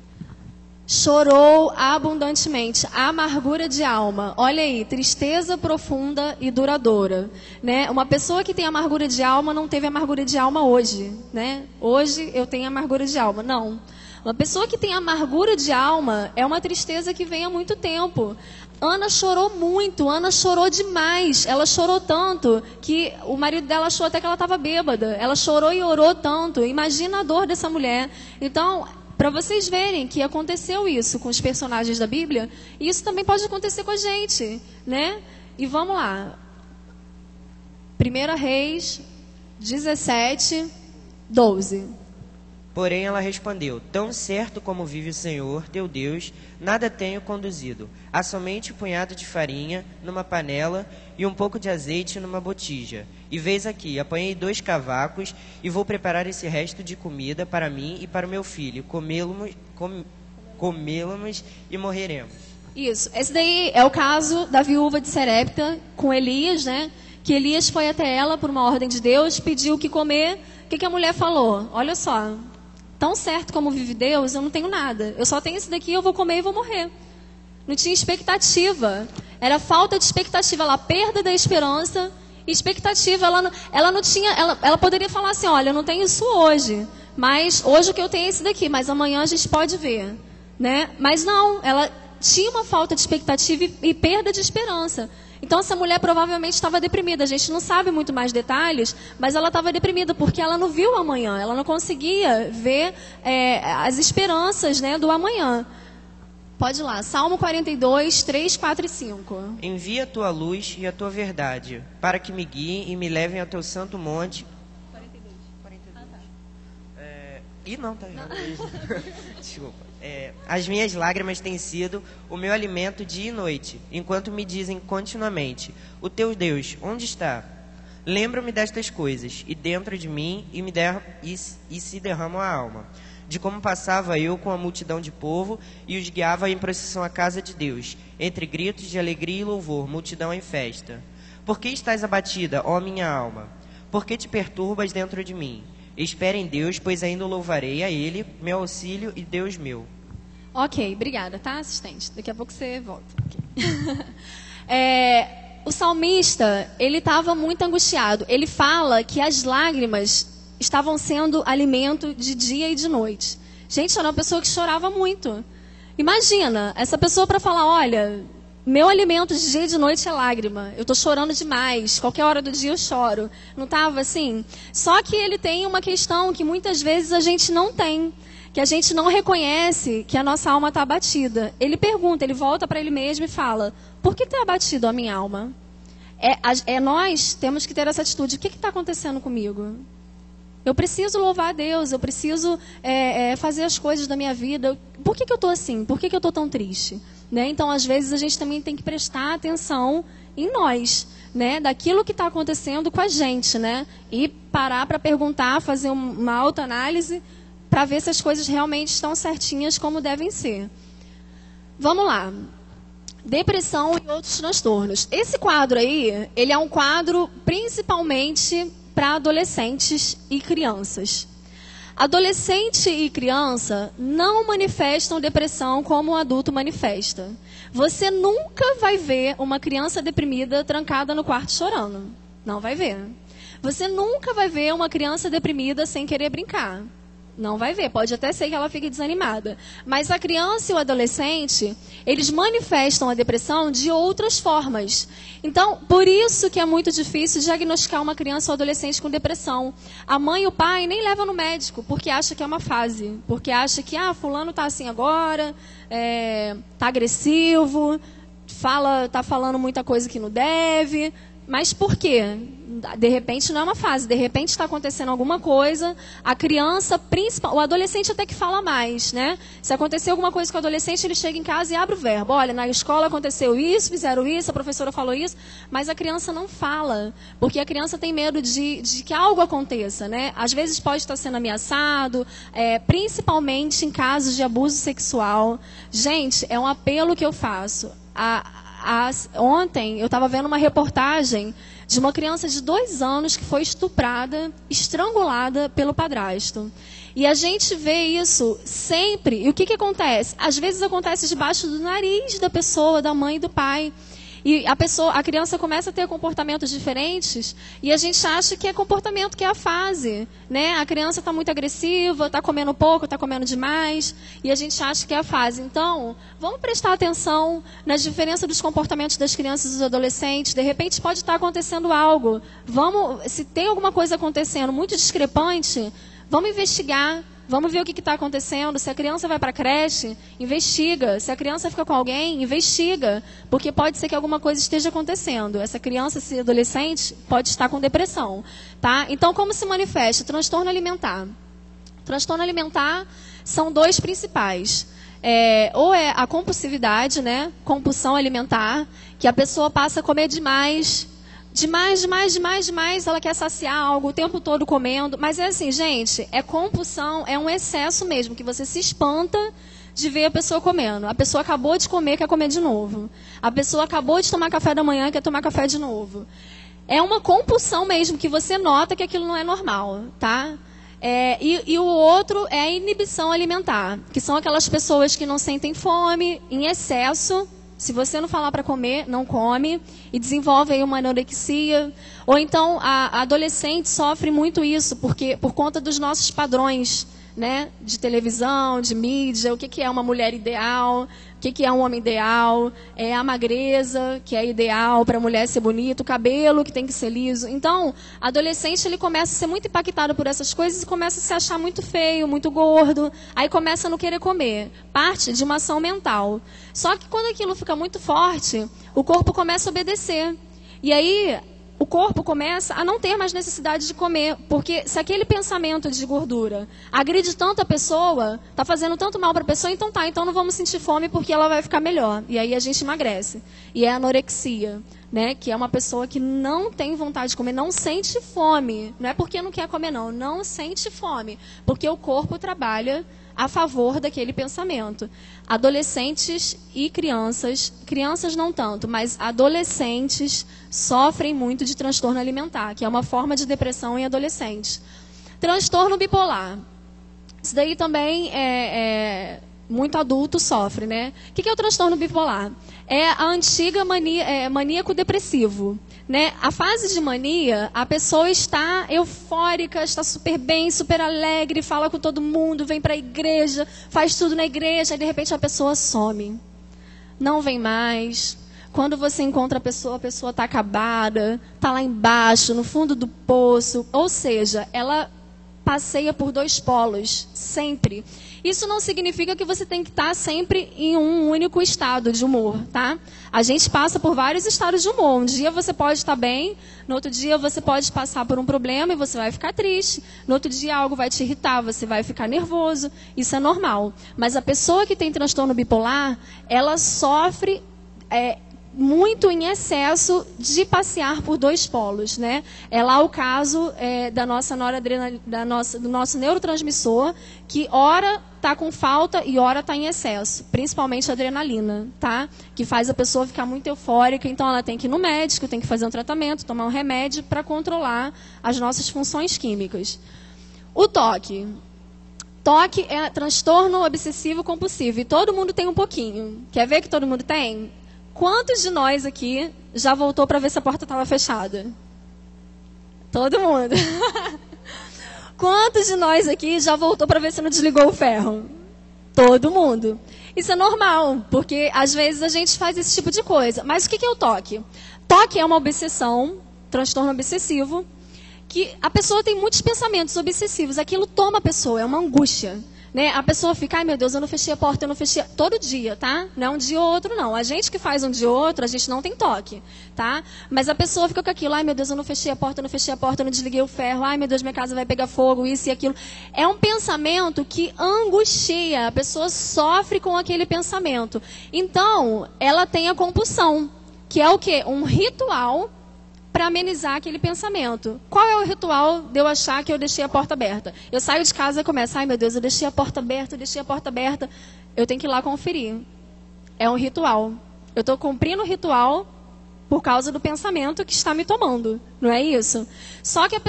Chorou abundantemente, amargura de alma. Olha aí, tristeza profunda e duradoura, né? Uma pessoa que tem amargura de alma não teve amargura de alma hoje, né? Hoje eu tenho amargura de alma. Não. Uma pessoa que tem amargura de alma é uma tristeza que vem há muito tempo. Ana chorou muito, Ana chorou demais. Ela chorou tanto que o marido dela achou até que ela estava bêbada. Ela chorou e orou tanto. Imagina a dor dessa mulher. Então, para vocês verem que aconteceu isso com os personagens da Bíblia, isso também pode acontecer com a gente, né? E vamos lá. 1 Reis 17, 12. Porém ela respondeu: tão certo como vive o Senhor, teu Deus, nada tenho conduzido. Há somente um punhado de farinha numa panela e um pouco de azeite numa botija. E veis aqui, apanhei 2 cavacos e vou preparar esse resto de comida para mim e para o meu filho. Comê-lo-mos e morreremos. Isso. Esse daí é o caso da viúva de Serepta com Elias, né? Que Elias foi até ela por uma ordem de Deus, pediu o que comer. O que a mulher falou? Olha só, tão certo como vive Deus, eu não tenho nada. Eu só tenho esse daqui, eu vou comer e vou morrer. Não tinha expectativa. Era falta de expectativa, ela perda da esperança. Expectativa, ela não tinha, ela poderia falar assim, olha, eu não tenho isso hoje, mas hoje o que eu tenho é esse daqui, mas amanhã a gente pode ver, né? Mas não, ela tinha uma falta de expectativa e perda de esperança. Então essa mulher provavelmente estava deprimida. A gente não sabe muito mais detalhes, mas ela estava deprimida porque ela não viu o amanhã, ela não conseguia ver as esperanças, né, do amanhã. Pode ir lá, Salmo 42, 3, 4 e 5. Envia a tua luz e a tua verdade, para que me guiem e me levem ao teu santo monte. 42. Ah, tá. Não, tá errado. Desculpa. As minhas lágrimas têm sido o meu alimento dia e noite, enquanto me dizem continuamente: o teu Deus, onde está? Lembro-me destas coisas, e dentro de mim se derrama a alma, de como passava eu com a multidão de povo e os guiava em procissão à casa de Deus, entre gritos de alegria e louvor, multidão em festa. Por que estás abatida, ó minha alma? Por que te perturbas dentro de mim? Espere em Deus, pois ainda o louvarei a Ele, meu auxílio e Deus meu. Ok, obrigada, tá, assistente? Daqui a pouco você volta. Okay. O salmista, ele estava muito angustiado. Ele fala que as lágrimas estavam sendo alimento de dia e de noite. Gente, era uma pessoa que chorava muito. Imagina, essa pessoa para falar, olha, meu alimento de dia e de noite é lágrima. Eu estou chorando demais. Qualquer hora do dia eu choro. Não estava assim? Só que ele tem uma questão que muitas vezes a gente não tem. Que a gente não reconhece que a nossa alma está abatida. Ele pergunta, ele volta para ele mesmo e fala: por que está abatido a minha alma? Nós temos que ter essa atitude. O que está acontecendo comigo? Eu preciso louvar a Deus, eu preciso fazer as coisas da minha vida. Por que eu estou assim? Por que eu estou tão triste? Né? Então, às vezes, a gente também tem que prestar atenção em nós, né? Daquilo que está acontecendo com a gente, né? E parar para perguntar, fazer uma autoanálise para ver se as coisas realmente estão certinhas como devem ser. Vamos lá. Depressão e outros transtornos. Esse quadro aí, ele é um quadro principalmente para adolescentes e crianças. Adolescente e criança não manifestam depressão como o adulto manifesta. Você nunca vai ver uma criança deprimida trancada no quarto chorando. Não vai ver. Você nunca vai ver uma criança deprimida sem querer brincar. Não vai ver, pode até ser que ela fique desanimada. Mas a criança e o adolescente, eles manifestam a depressão de outras formas. Então, por isso que é muito difícil diagnosticar uma criança ou adolescente com depressão. A mãe e o pai nem levam no médico, porque acha que é uma fase. Porque acha que, fulano está assim agora, está agressivo, está falando muita coisa que não deve. Mas por quê? De repente não é uma fase, de repente está acontecendo alguma coisa, a criança, o adolescente até que fala mais, né? Se acontecer alguma coisa com o adolescente, ele chega em casa e abre o verbo. Olha, na escola aconteceu isso, fizeram isso, a professora falou isso, mas a criança não fala, porque a criança tem medo de que algo aconteça, né? Às vezes pode estar sendo ameaçado, principalmente em casos de abuso sexual. Gente, é um apelo que eu faço. Ontem eu estava vendo uma reportagem de uma criança de 2 anos que foi estuprada, estrangulada pelo padrasto. E a gente vê isso sempre. E o que acontece? Às vezes acontece debaixo do nariz da pessoa, da mãe e do pai. E a criança começa a ter comportamentos diferentes e a gente acha que é comportamento, que é a fase, né? A criança está muito agressiva, está comendo pouco, está comendo demais e a gente acha que é a fase. Então, vamos prestar atenção na diferença dos comportamentos das crianças e dos adolescentes. De repente pode estar acontecendo algo. Se tem alguma coisa acontecendo muito discrepante, vamos investigar. Vamos ver o que está acontecendo. Se a criança vai para a creche, investiga. Se a criança fica com alguém, investiga. Porque pode ser que alguma coisa esteja acontecendo. Essa criança, esse adolescente, pode estar com depressão. Tá? Então, como se manifesta? Transtorno alimentar. Transtorno alimentar são dois principais. Ou é a compulsividade, né? Compulsão alimentar, que a pessoa passa a comer demais, ela quer saciar algo o tempo todo comendo. Mas é assim, gente, é compulsão, é um excesso mesmo, que você se espanta de ver a pessoa comendo. A pessoa acabou de comer, quer comer de novo. A pessoa acabou de tomar café da manhã, quer tomar café de novo. É uma compulsão mesmo, que você nota que aquilo não é normal, tá? E o outro é a inibição alimentar, que são aquelas pessoas que não sentem fome em excesso. Se você não falar para comer, não come, e desenvolve aí uma anorexia. Ou então a adolescente sofre muito isso, porque por conta dos nossos padrões, né, de televisão, de mídia, o que é uma mulher ideal, o que é um homem ideal, é a magreza, que é ideal para a mulher ser bonita, o cabelo que tem que ser liso. Então, adolescente, ele começa a ser muito impactado por essas coisas e começa a se achar muito feio, muito gordo, aí começa a não querer comer. Parte de uma ação mental. Só que quando aquilo fica muito forte, o corpo começa a obedecer. E aí o corpo começa a não ter mais necessidade de comer, porque se aquele pensamento de gordura agride tanto a pessoa, está fazendo tanto mal para a pessoa, então não vamos sentir fome porque ela vai ficar melhor. E aí a gente emagrece. E é a anorexia, né? Que é uma pessoa que não tem vontade de comer, não sente fome. Não é porque não quer comer, não sente fome, porque o corpo trabalha a favor daquele pensamento. Adolescentes e crianças não tanto, mas adolescentes sofrem muito de transtorno alimentar, que é uma forma de depressão em adolescentes. Transtorno bipolar. Isso daí também muito adulto sofre, né? O que é o transtorno bipolar? É a antiga maníaco depressivo. Né? A fase de mania, a pessoa está eufórica, está super bem, super alegre, fala com todo mundo, vem para a igreja, faz tudo na igreja, e de repente a pessoa some. Não vem mais. Quando você encontra a pessoa está acabada, está lá embaixo, no fundo do poço. Ou seja, ela passeia por dois polos, sempre. Isso não significa que você tem que estar sempre em um único estado de humor, tá? A gente passa por vários estados de humor. Um dia você pode estar bem, no outro dia você pode passar por um problema e você vai ficar triste. No outro dia algo vai te irritar, você vai ficar nervoso. Isso é normal. Mas a pessoa que tem transtorno bipolar, ela sofre muito em excesso de passear por dois polos, né? É lá o caso da nossa noradrenalina, do nosso neurotransmissor, que ora está com falta e ora está em excesso, principalmente a adrenalina, tá? Que faz a pessoa ficar muito eufórica, então ela tem que ir no médico, tem que fazer um tratamento, tomar um remédio para controlar as nossas funções químicas. O TOC. TOC é transtorno obsessivo compulsivo, e todo mundo tem um pouquinho. Quer ver que todo mundo tem? Quantos de nós aqui já voltou para ver se a porta estava fechada? Todo mundo. Quantos de nós aqui já voltou para ver se não desligou o ferro? Todo mundo. Isso é normal, porque às vezes a gente faz esse tipo de coisa. Mas o que é o TOC? TOC é uma obsessão, transtorno obsessivo, que a pessoa tem muitos pensamentos obsessivos. Aquilo toma a pessoa, é uma angústia. Né? A pessoa fica, ai meu Deus, eu não fechei a porta, eu não fechei... Todo dia, tá? Não é um dia ou outro, não. A gente que faz um dia ou outro, a gente não tem toque, tá? Mas a pessoa fica com aquilo, ai meu Deus, eu não fechei a porta, eu não fechei a porta, eu não desliguei o ferro, ai meu Deus, minha casa vai pegar fogo, isso e aquilo. É um pensamento que angustia, a pessoa sofre com aquele pensamento. Então, ela tem a compulsão, que é o quê? Um ritual para amenizar aquele pensamento. Qual é o ritual de eu achar que eu deixei a porta aberta? Eu saio de casa e começo, ai meu Deus, eu deixei a porta aberta, eu tenho que ir lá conferir. É um ritual. Eu estou cumprindo o ritual por causa do pensamento que está me tomando. Não é isso? Só que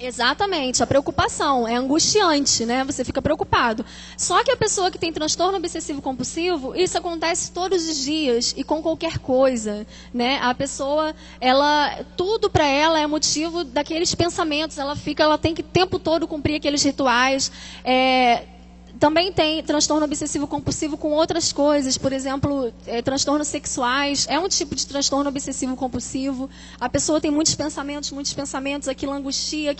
Exatamente, a preocupação é angustiante, né? Você fica preocupado. Só que a pessoa que tem transtorno obsessivo compulsivo, isso acontece todos os dias e com qualquer coisa, né? A pessoa, tudo para ela é motivo daqueles pensamentos. Ela tem que o tempo todo cumprir aqueles rituais. Também tem transtorno obsessivo compulsivo com outras coisas, por exemplo, transtornos sexuais, é um tipo de transtorno obsessivo compulsivo. A pessoa tem muitos pensamentos, aquilo angustia,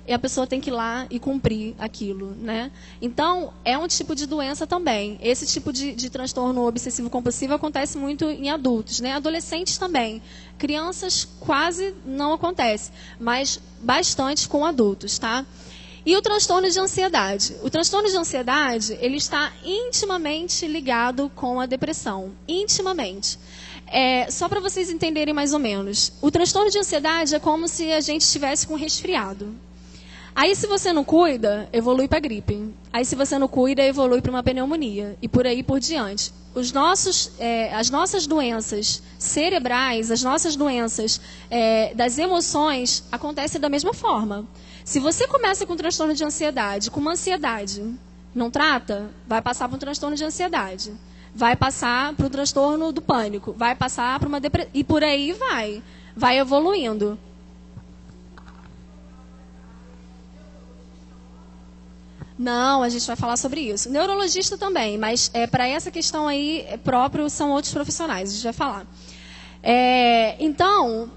e a pessoa tem que ir lá e cumprir aquilo, né? Então, é um tipo de doença também. Esse tipo de transtorno obsessivo compulsivo acontece muito em adultos, né? Adolescentes também. Crianças quase não acontece, mas bastante com adultos, tá? E o transtorno de ansiedade? O transtorno de ansiedade, ele está intimamente ligado com a depressão. Intimamente. Só para vocês entenderem mais ou menos. O transtorno de ansiedade é como se a gente estivesse com resfriado. Aí, se você não cuida, evolui para gripe. Aí, se você não cuida, evolui para uma pneumonia. E por aí por diante. As nossas doenças cerebrais, as nossas doenças das emoções, acontecem da mesma forma. Se você começa com transtorno de ansiedade, com uma ansiedade, não trata, vai passar para um transtorno de ansiedade. Vai passar para o transtorno do pânico. Vai passar para uma depressão. E por aí vai. Vai evoluindo. Não, a gente vai falar sobre isso. Neurologista também, mas para essa questão aí próprio são outros profissionais, a gente vai falar. Então,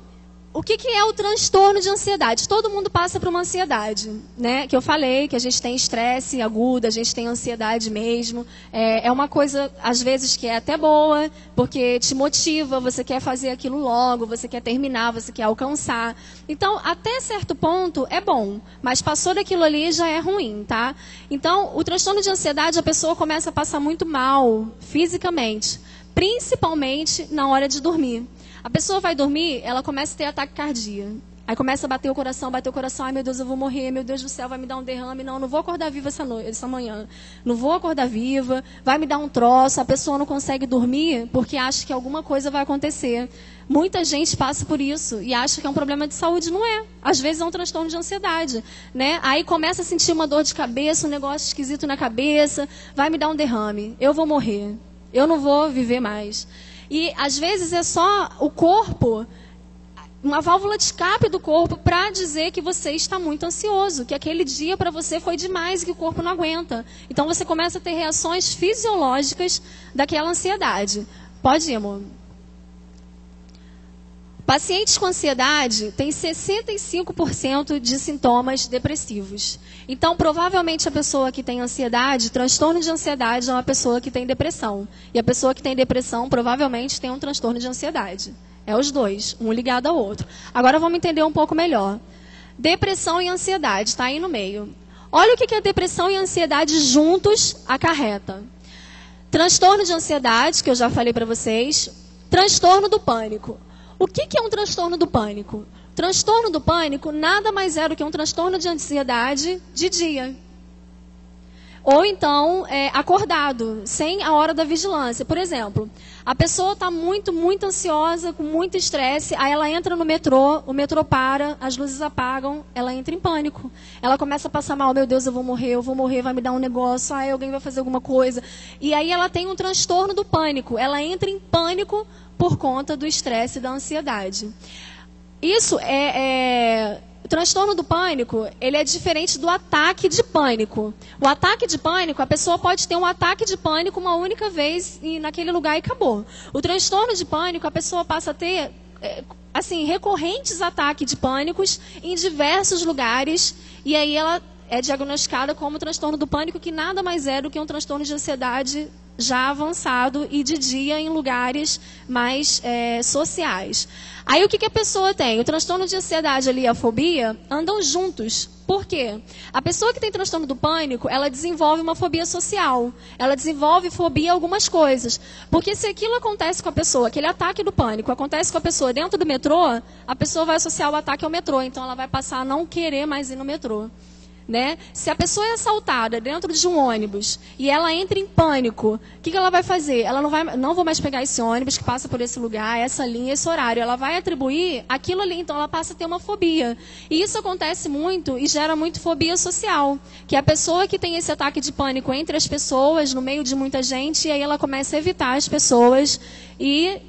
o que é o transtorno de ansiedade? Todo mundo passa por uma ansiedade, né? Que eu falei, que a gente tem estresse agudo, a gente tem ansiedade mesmo. É uma coisa, às vezes, que é até boa, porque te motiva, você quer fazer aquilo logo, você quer terminar, você quer alcançar. Então, até certo ponto, é bom, mas passou daquilo ali já é ruim, tá? Então, o transtorno de ansiedade, a pessoa começa a passar muito mal, fisicamente, principalmente na hora de dormir. A pessoa vai dormir, ela começa a ter ataque cardíaco. Aí começa a bater o coração, ai meu Deus, eu vou morrer, meu Deus do céu, vai me dar um derrame, não vou acordar viva essa manhã. Não vou acordar viva, vai me dar um troço, a pessoa não consegue dormir porque acha que alguma coisa vai acontecer. Muita gente passa por isso e acha que é um problema de saúde, não é. Às vezes é um transtorno de ansiedade, né? Aí começa a sentir uma dor de cabeça, um negócio esquisito na cabeça, vai me dar um derrame, eu vou morrer, eu não vou viver mais. E, às vezes, é só o corpo, uma válvula de escape do corpo para dizer que você está muito ansioso, que aquele dia para você foi demais e que o corpo não aguenta. Então, você começa a ter reações fisiológicas daquela ansiedade. Pode ir, amor. Pacientes com ansiedade têm 65% de sintomas depressivos. Então, provavelmente, a pessoa que tem ansiedade, transtorno de ansiedade, é uma pessoa que tem depressão. E a pessoa que tem depressão, provavelmente, tem um transtorno de ansiedade. É os dois, um ligado ao outro. Agora, vamos entender um pouco melhor. Depressão e ansiedade, está aí no meio. Olha o que a depressão e a ansiedade juntos acarreta. Transtorno de ansiedade, que eu já falei para vocês. Transtorno do pânico. O que é um transtorno do pânico? Transtorno do pânico nada mais é do que um transtorno de ansiedade de dia. Ou então, acordado, sem a hora da vigilância. Por exemplo, a pessoa está muito, muito ansiosa, com muito estresse, aí ela entra no metrô, o metrô para, as luzes apagam, ela entra em pânico. Ela começa a passar mal, meu Deus, eu vou morrer, vai me dar um negócio, alguém vai fazer alguma coisa. E aí ela tem um transtorno do pânico, ela entra em pânico por conta do estresse e da ansiedade. Isso o transtorno do pânico, ele é diferente do ataque de pânico. O ataque de pânico, a pessoa pode ter um ataque de pânico uma única vez e naquele lugar e acabou. O transtorno de pânico, a pessoa passa a ter recorrentes ataques de pânicos em diversos lugares e aí ela é diagnosticada como transtorno do pânico, que nada mais é do que um transtorno de ansiedade já avançado e de dia em lugares mais sociais. Aí o que a pessoa tem? O transtorno de ansiedade ali e a fobia andam juntos. Por quê? A pessoa que tem transtorno do pânico, ela desenvolve uma fobia social. Ela desenvolve fobia a algumas coisas. Porque se aquilo acontece com a pessoa, aquele ataque do pânico acontece com a pessoa dentro do metrô, a pessoa vai associar o ataque ao metrô. Então ela vai passar a não querer mais ir no metrô. Né? Se a pessoa é assaltada dentro de um ônibus e ela entra em pânico, o que ela vai fazer? Ela não vou mais pegar esse ônibus que passa por esse lugar, essa linha, esse horário. Ela vai atribuir aquilo ali, então ela passa a ter uma fobia. E isso acontece muito e gera muito fobia social, que é a pessoa que tem esse ataque de pânico entre as pessoas, no meio de muita gente, e aí ela começa a evitar as pessoas e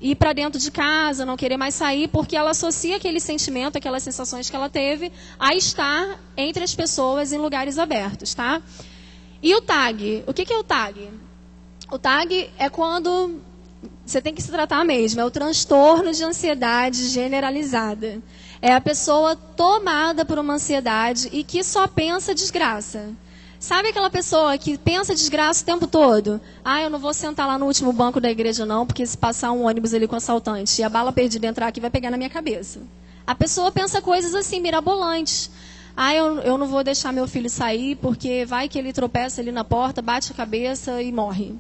ir para dentro de casa, não querer mais sair, porque ela associa aquele sentimento, aquelas sensações que ela teve, a estar entre as pessoas em lugares abertos, tá? E o TAG? O que é o TAG? O TAG é quando você tem que se tratar mesmo, é o transtorno de ansiedade generalizada. É a pessoa tomada por uma ansiedade e que só pensa desgraça. Sabe aquela pessoa que pensa desgraça o tempo todo? Eu não vou sentar lá no último banco da igreja não, porque se passar um ônibus ali com assaltante e a bala perdida entrar aqui vai pegar na minha cabeça. A pessoa pensa coisas assim, mirabolantes. eu não vou deixar meu filho sair porque vai que ele tropeça ali na porta, bate a cabeça e morre.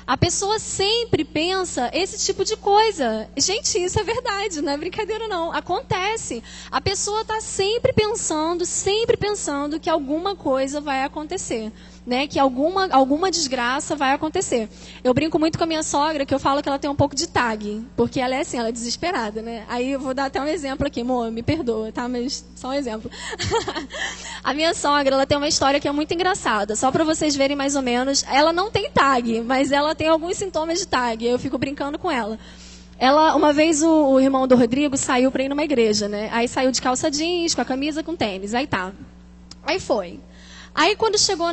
A pessoa sempre pensa esse tipo de coisa. Gente, isso é verdade, não é brincadeira não. Acontece. A pessoa está sempre pensando que alguma coisa vai acontecer. Né, que alguma desgraça vai acontecer. Eu brinco muito com a minha sogra, que eu falo que ela tem um pouco de tag, porque ela é assim, ela é desesperada, né? Aí eu vou dar até um exemplo aqui, amor, me perdoa, tá? Mas só um exemplo. A minha sogra, ela tem uma história que é muito engraçada, só para vocês verem mais ou menos. Ela não tem tag, mas ela tem alguns sintomas de tag, eu fico brincando com ela. Uma vez o irmão do Rodrigo saiu para ir numa igreja, né? Aí saiu de calça jeans, com a camisa, com tênis, aí tá. Aí foi. Aí quando chegou,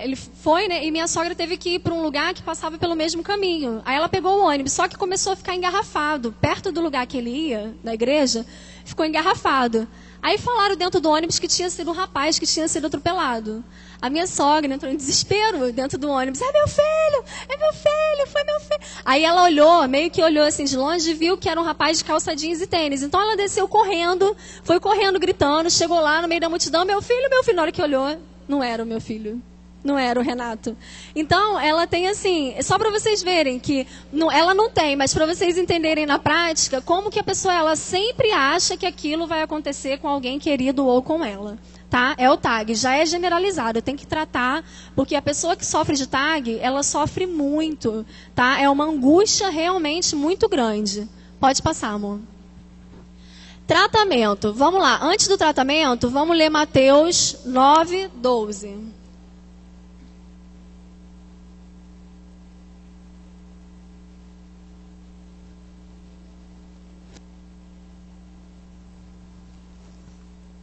ele foi, né, e minha sogra teve que ir para um lugar que passava pelo mesmo caminho. Aí ela pegou o ônibus, só que começou a ficar engarrafado. Perto do lugar que ele ia, da igreja, ficou engarrafado. Aí falaram dentro do ônibus que tinha sido um rapaz que tinha sido atropelado. A minha sogra entrou em desespero dentro do ônibus. É meu filho, foi meu filho. Aí ela olhou, meio que olhou assim de longe e viu que era um rapaz de calça jeans e tênis. Então ela desceu correndo, foi correndo, gritando, chegou lá no meio da multidão, meu filho. Na hora que olhou, não era o meu filho, não era o Renato. Então, ela tem assim, só para vocês verem que ela não tem, mas para vocês entenderem na prática, como que a pessoa ela sempre acha que aquilo vai acontecer com alguém querido ou com ela. Tá? É o tag, já é generalizado, tem que tratar, porque a pessoa que sofre de tag, ela sofre muito, tá? É uma angústia realmente muito grande. Pode passar, amor. Tratamento. Vamos lá. Antes do tratamento, vamos ler Mateus 9, 12.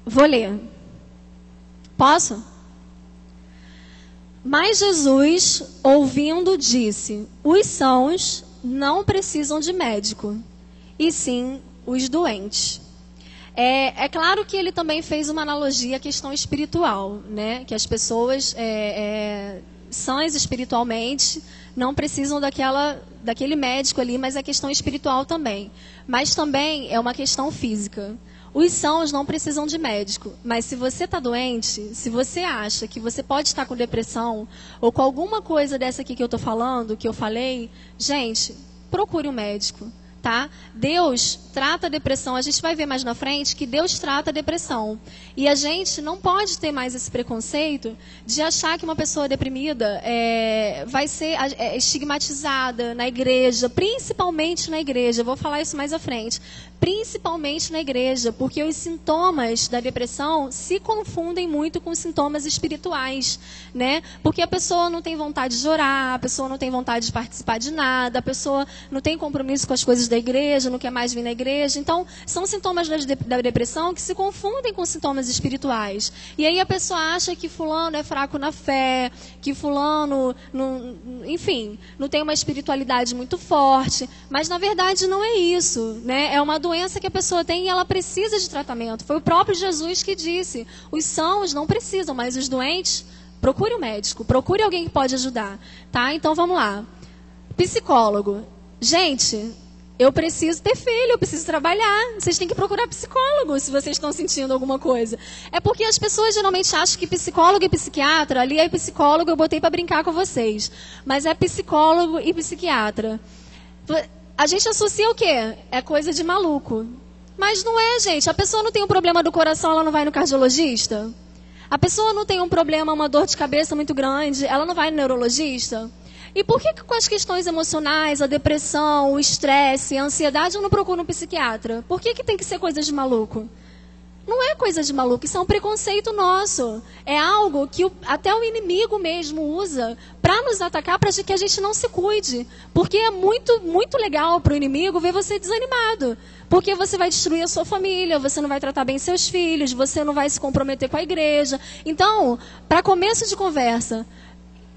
Vou ler. Posso? Mas Jesus, ouvindo, disse: os sãos não precisam de médico, e sim os doentes. É claro que ele também fez uma analogia à questão espiritual, né? Que as pessoas sãs espiritualmente não precisam daquele médico ali, mas é questão espiritual também. Mas também é uma questão física. Os sãos não precisam de médico, mas se você está doente, se você acha que você pode estar com depressão ou com alguma coisa dessa aqui que eu estou falando, que eu falei, gente, procure um médico. Tá? Deus trata a depressão, a gente vai ver mais na frente que Deus trata a depressão. E a gente não pode ter mais esse preconceito de achar que uma pessoa deprimida vai ser estigmatizada na igreja, principalmente na igreja. Eu vou falar isso mais à frente. Principalmente na igreja, porque os sintomas da depressão se confundem muito com os sintomas espirituais, né? Porque a pessoa não tem vontade de orar, a pessoa não tem vontade de participar de nada, a pessoa não tem compromisso com as coisas da igreja, não quer mais vir na igreja. Então, são sintomas da depressão que se confundem com sintomas espirituais. E aí a pessoa acha que fulano é fraco na fé, que fulano, enfim, não tem uma espiritualidade muito forte. Mas, na verdade, não é isso, né? É uma doença que a pessoa tem e ela precisa de tratamento. Foi o próprio Jesus que disse: os sãos não precisam, mas os doentes, procure um médico, procure alguém que pode ajudar. Tá? Então, vamos lá. Psicólogo. Gente, eu preciso ter filho, eu preciso trabalhar. Vocês têm que procurar psicólogo se vocês estão sentindo alguma coisa. É porque as pessoas geralmente acham que psicólogo e psiquiatra, ali é psicólogo, eu botei para brincar com vocês. Mas é psicólogo e psiquiatra. A gente associa o quê? É coisa de maluco. Mas não é, gente. A pessoa não tem um problema do coração, ela não vai no cardiologista? A pessoa não tem um problema, uma dor de cabeça muito grande, ela não vai no neurologista? E por que com as questões emocionais, a depressão, o estresse, a ansiedade, eu não procuro um psiquiatra? Por que tem que ser coisa de maluco? Não é coisa de maluco, isso é um preconceito nosso. É algo que até o inimigo mesmo usa para nos atacar, para que a gente não se cuide. Porque é muito, muito legal para o inimigo ver você desanimado. Porque você vai destruir a sua família, você não vai tratar bem seus filhos, você não vai se comprometer com a igreja. Então, para começo de conversa,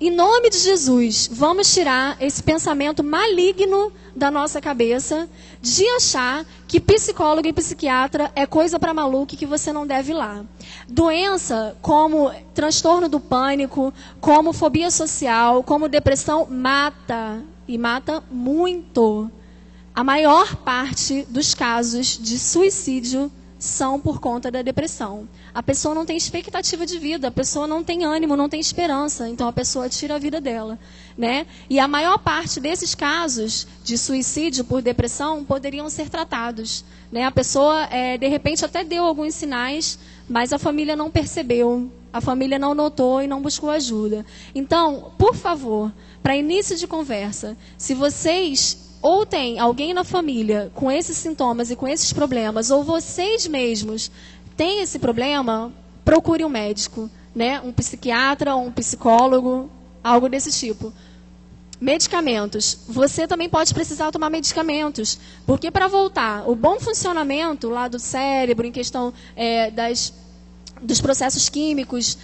em nome de Jesus, vamos tirar esse pensamento maligno da nossa cabeça de achar que psicólogo e psiquiatra é coisa para maluco e que você não deve ir lá. Doença como transtorno do pânico, como fobia social, como depressão, mata. E mata muito. A maior parte dos casos de suicídio são por conta da depressão. a pessoa não tem expectativa de vida, a pessoa não tem ânimo, não tem esperança, então a pessoa tira a vida dela, né? E a maior parte desses casos de suicídio por depressão poderiam ser tratados, né? A pessoa, de repente, até deu alguns sinais, mas a família não percebeu, a família não notou e não buscou ajuda. Então, por favor, para início de conversa, se vocês ou tem alguém na família com esses sintomas e com esses problemas, ou vocês mesmos têm esse problema, procure um médico, né? Um psiquiatra ou um psicólogo, algo desse tipo. Medicamentos. Você também pode precisar tomar medicamentos, porque para voltar o bom funcionamento lá do cérebro, em questão dos processos químicos,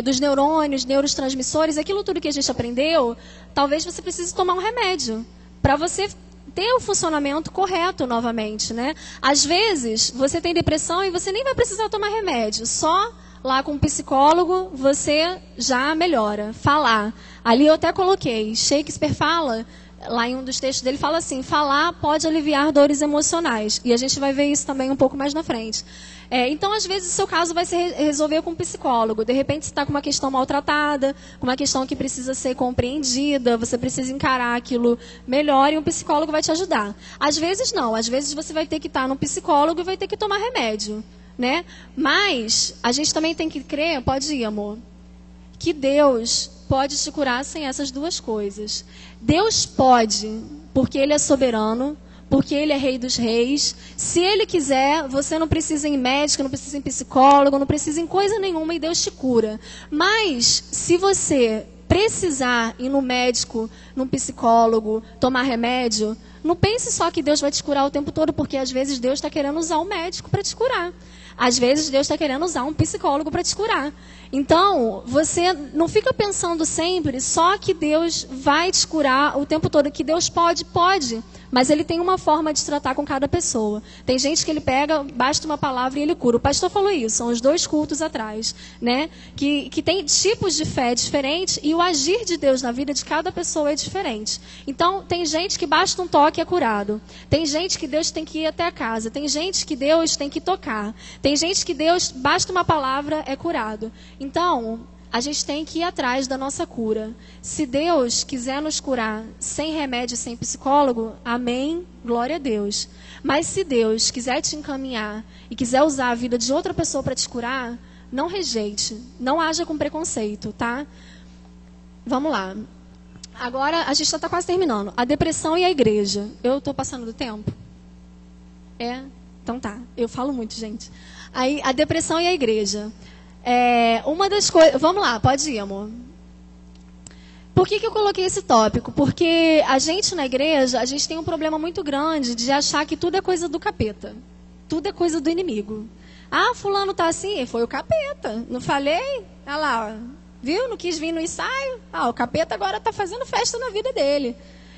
dos neurônios, neurotransmissores, aquilo tudo que a gente aprendeu, talvez você precise tomar um remédio para você ter o funcionamento correto novamente, né? Às vezes, você tem depressão e você nem vai precisar tomar remédio. Só lá com um psicólogo, você já melhora. Falar. Ali eu até coloquei. Shakespeare fala, lá em um dos textos dele, fala assim, falar pode aliviar dores emocionais. E a gente vai ver isso também um pouco mais na frente. Então, às vezes, o seu caso vai se resolver com um psicólogo. De repente, você está com uma questão maltratada, com uma questão que precisa ser compreendida, você precisa encarar aquilo melhor e um psicólogo vai te ajudar. Às vezes, não. Às vezes, você vai ter que estar num psicólogo e vai ter que tomar remédio, né? Mas, a gente também tem que crer, pode ir, amor, que Deus pode te curar sem essas duas coisas. Deus pode, porque Ele é soberano, porque Ele é Rei dos Reis. Se Ele quiser, você não precisa ir em médico, não precisa ir em psicólogo, não precisa ir em coisa nenhuma e Deus te cura. Mas, se você precisar ir no médico, num psicólogo, tomar remédio, não pense só que Deus vai te curar o tempo todo, porque às vezes Deus está querendo usar um médico para te curar. Às vezes Deus está querendo usar um psicólogo para te curar. Então, você não fica pensando sempre só que Deus vai te curar o tempo todo, que Deus pode, mas Ele tem uma forma de tratar com cada pessoa. Tem gente que Ele pega, basta uma palavra e Ele cura. O pastor falou isso, são os 2 cultos atrás, né? Que tem tipos de fé diferentes e o agir de Deus na vida de cada pessoa é diferente. Então, tem gente que basta um toque e é curado. Tem gente que Deus tem que ir até a casa. Tem gente que Deus tem que tocar. Tem gente que Deus, basta uma palavra, é curado. Então, a gente tem que ir atrás da nossa cura. Se Deus quiser nos curar sem remédio, sem psicólogo, amém, glória a Deus. Mas se Deus quiser te encaminhar e quiser usar a vida de outra pessoa para te curar, não rejeite, não haja com preconceito, tá? Vamos lá. Agora, a gente já está quase terminando. A depressão e a igreja. Eu estou passando do tempo? Então tá. Eu falo muito, gente. Aí, a depressão e a igreja. Uma das coisas... Vamos lá, pode ir, amor. Por que eu coloquei esse tópico? Porque a gente na igreja, a gente tem um problema muito grande de achar que tudo é coisa do capeta. Tudo é coisa do inimigo. Ah, fulano tá assim, foi o capeta. Não falei? Olha lá, ó. Viu? Não quis vir no ensaio. Ah, o capeta agora tá fazendo festa na vida dele.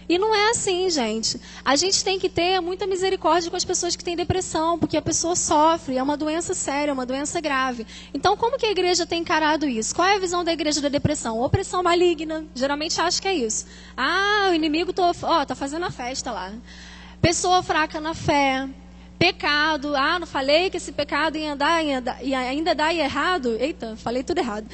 E não é assim, gente. A gente tem que ter muita misericórdia com as pessoas que têm depressão, porque a pessoa sofre, é uma doença séria, é uma doença grave. Então, como que a igreja tem encarado isso? Qual é a visão da igreja da depressão? Opressão maligna. Geralmente acha que é isso. Ah, o inimigo tá fazendo a festa lá. Pessoa fraca na fé. Pecado, não falei que esse pecado ia ainda dar errado? Eita, falei tudo errado.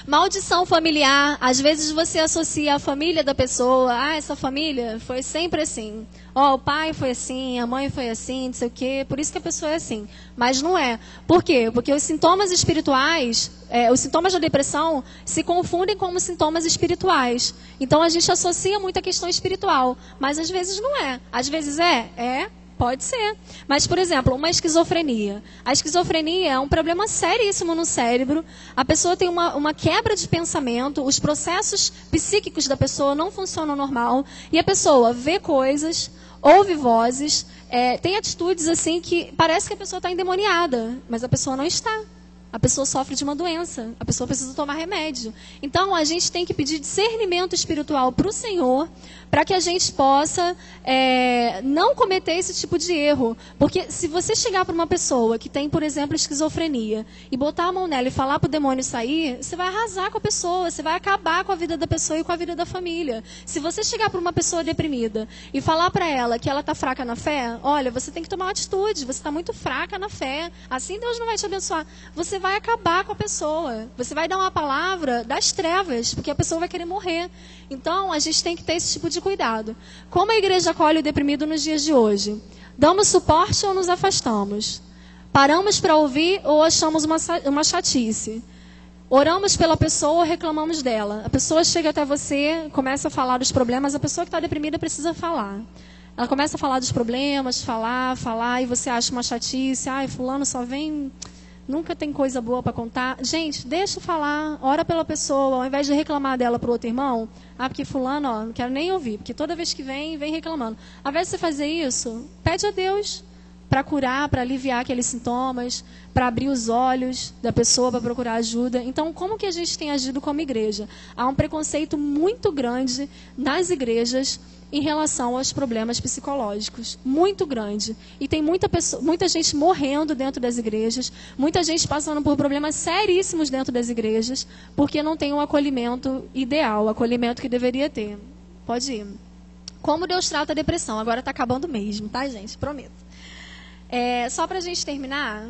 Maldição familiar, às vezes você associa a família da pessoa, essa família foi sempre assim. O pai foi assim, a mãe foi assim, não sei o quê, por isso que a pessoa é assim. Mas não é. Por quê? Porque os sintomas espirituais, os sintomas da depressão se confundem como sintomas espirituais. Então a gente associa muito a questão espiritual, mas às vezes não é. Às vezes pode ser. Mas, por exemplo, uma esquizofrenia. A esquizofrenia é um problema seríssimo no cérebro. A pessoa tem uma quebra de pensamento, os processos psíquicos da pessoa não funcionam normal, e a pessoa vê coisas, ouve vozes, tem atitudes assim que parece que a pessoa está endemoniada, mas a pessoa não está. A pessoa sofre de uma doença, a pessoa precisa tomar remédio. Então, a gente tem que pedir discernimento espiritual para o Senhor, para que a gente possa não cometer esse tipo de erro. Porque se você chegar para uma pessoa que tem, por exemplo, esquizofrenia, e botar a mão nela e falar para o demônio sair, você vai arrasar com a pessoa, você vai acabar com a vida da pessoa e com a vida da família. Se você chegar para uma pessoa deprimida e falar para ela que ela está fraca na fé, olha, você tem que tomar uma atitude, você está muito fraca na fé, assim Deus não vai te abençoar. Você vai acabar com a pessoa, você vai dar uma palavra das trevas, porque a pessoa vai querer morrer. Então, a gente tem que ter esse tipo de cuidado. Como a igreja acolhe o deprimido nos dias de hoje? Damos suporte ou nos afastamos? Paramos para ouvir ou achamos uma chatice? Oramos pela pessoa ou reclamamos dela? A pessoa chega até você, começa a falar dos problemas, a pessoa que está deprimida precisa falar. Ela começa a falar dos problemas, falar, e você acha uma chatice, ai, fulano só vem, nunca tem coisa boa para contar. Gente, deixa eu falar, ora pela pessoa, ao invés de reclamar dela para o outro irmão, porque fulano, ó, não quero nem ouvir, porque toda vez que vem reclamando. Ao invés de você fazer isso, pede a Deus para curar, para aliviar aqueles sintomas, para abrir os olhos da pessoa para procurar ajuda. Então, como que a gente tem agido como igreja? Há um preconceito muito grande nas igrejas em relação aos problemas psicológicos, muito grande. E tem muita gente morrendo dentro das igrejas, muita gente passando por problemas seríssimos dentro das igrejas, porque não tem um acolhimento ideal, o acolhimento que deveria ter. Pode ir. Como Deus trata a depressão? Agora está acabando mesmo, tá, gente? Prometo. Só para a gente terminar,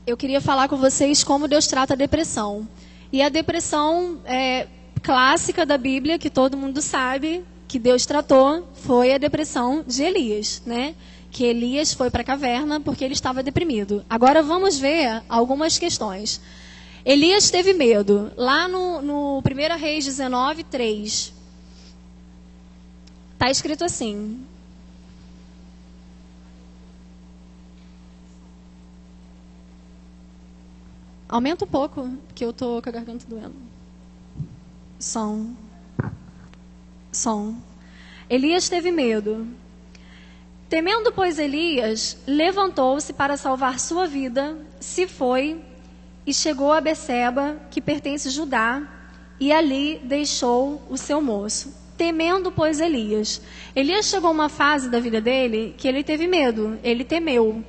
eu queria falar com vocês como Deus trata a depressão. E a depressão clássica da Bíblia, que todo mundo sabe, que Deus tratou, foi a depressão de Elias, né? Que Elias foi para a caverna porque ele estava deprimido. Agora vamos ver algumas questões. Elias teve medo. Lá no 1 Reis 19, 3, está escrito assim. Aumenta um pouco, porque eu estou com a garganta doendo. Som. Elias teve medo. Temendo, pois, Elias, levantou-se para salvar sua vida, se foi e chegou a Beceba, que pertence a Judá, e ali deixou o seu moço. Temendo, pois, Elias. Elias chegou a uma fase da vida dele que ele teve medo, ele temeu.